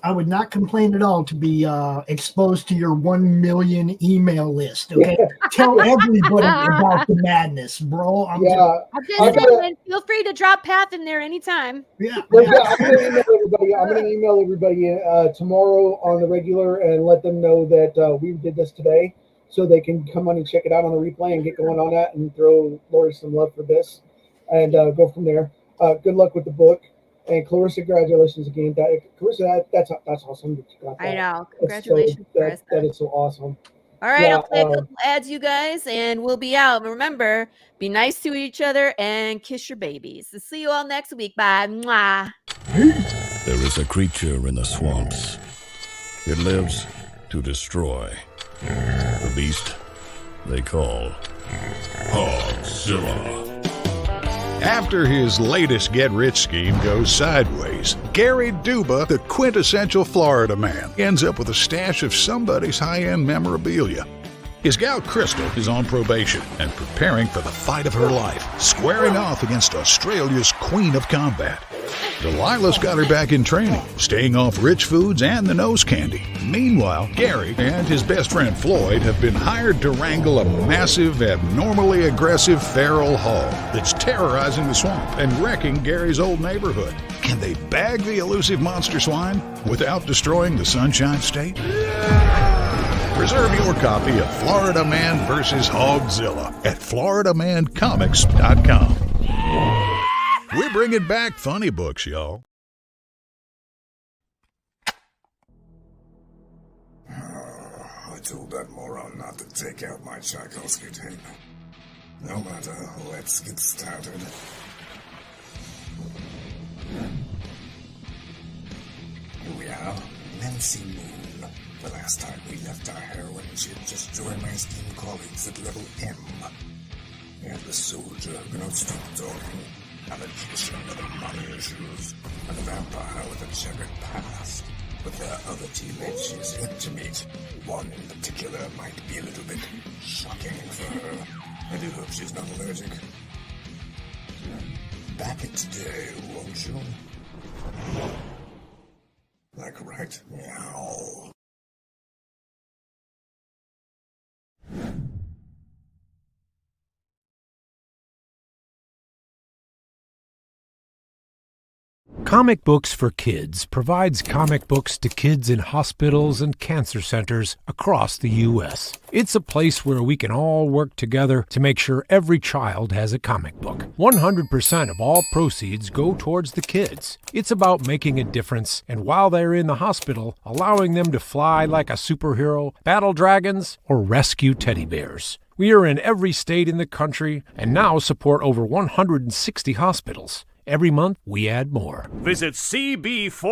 I would not complain at all to be exposed to your 1 million email list. Okay, tell everybody about the madness, bro. I'm just saying, feel free to drop Path in there anytime. Yeah, I'm gonna email everybody tomorrow on the regular and let them know that we did this today, so they can come on and check it out on the replay and get going on that and throw Laurie some love for this, and go from there. Good luck with the book. And Clarissa, congratulations again. Clarissa, that's awesome that you got that. I know. Congratulations, Clarissa. That is so awesome. All right, I'll play a couple ads, you guys, and we'll be out. Remember, be nice to each other and kiss your babies. See you all next week. Bye. Mwah. There is a creature in the swamps. It lives to destroy. The beast they call Hogzilla. After his latest get-rich scheme goes sideways, Gary Duba, the quintessential Florida man, ends up with a stash of somebody's high-end memorabilia. His gal Crystal is on probation and preparing for the fight of her life, squaring off against Australia's Queen of Combat. Delilah's got her back in training, staying off rich foods and the nose candy. Meanwhile, Gary and his best friend Floyd have been hired to wrangle a massive, abnormally aggressive feral hog that's terrorizing the swamp and wrecking Gary's old neighborhood. Can they bag the elusive monster swine without destroying the Sunshine State? Reserve your copy of Florida Man vs. Hogzilla at FloridaManComics.com. We're bringing back funny books, y'all. I told that moron not to take out my Tchaikovsky tape. No matter, let's get started. Nancy Moon. The last time we left our heroine, she had just joined my esteemed colleagues at level M. And the soldier who cannot stop talking, a magician with money issues, and a vampire with a checkered past. With their other teammates she's yet to meet. One in particular might be a little bit shocking for her. I do hope she's not allergic. Back it today, won't you? Like right now. Comic Books for Kids provides comic books to kids in hospitals and cancer centers across the U.S. It's a place where we can all work together to make sure every child has a comic book. 100% of all proceeds go towards the kids. It's about making a difference, and while they're in the hospital, allowing them to fly like a superhero, battle dragons, or rescue teddy bears. We are in every state in the country and now support over 160 hospitals. Every month, we add more. Visit CB4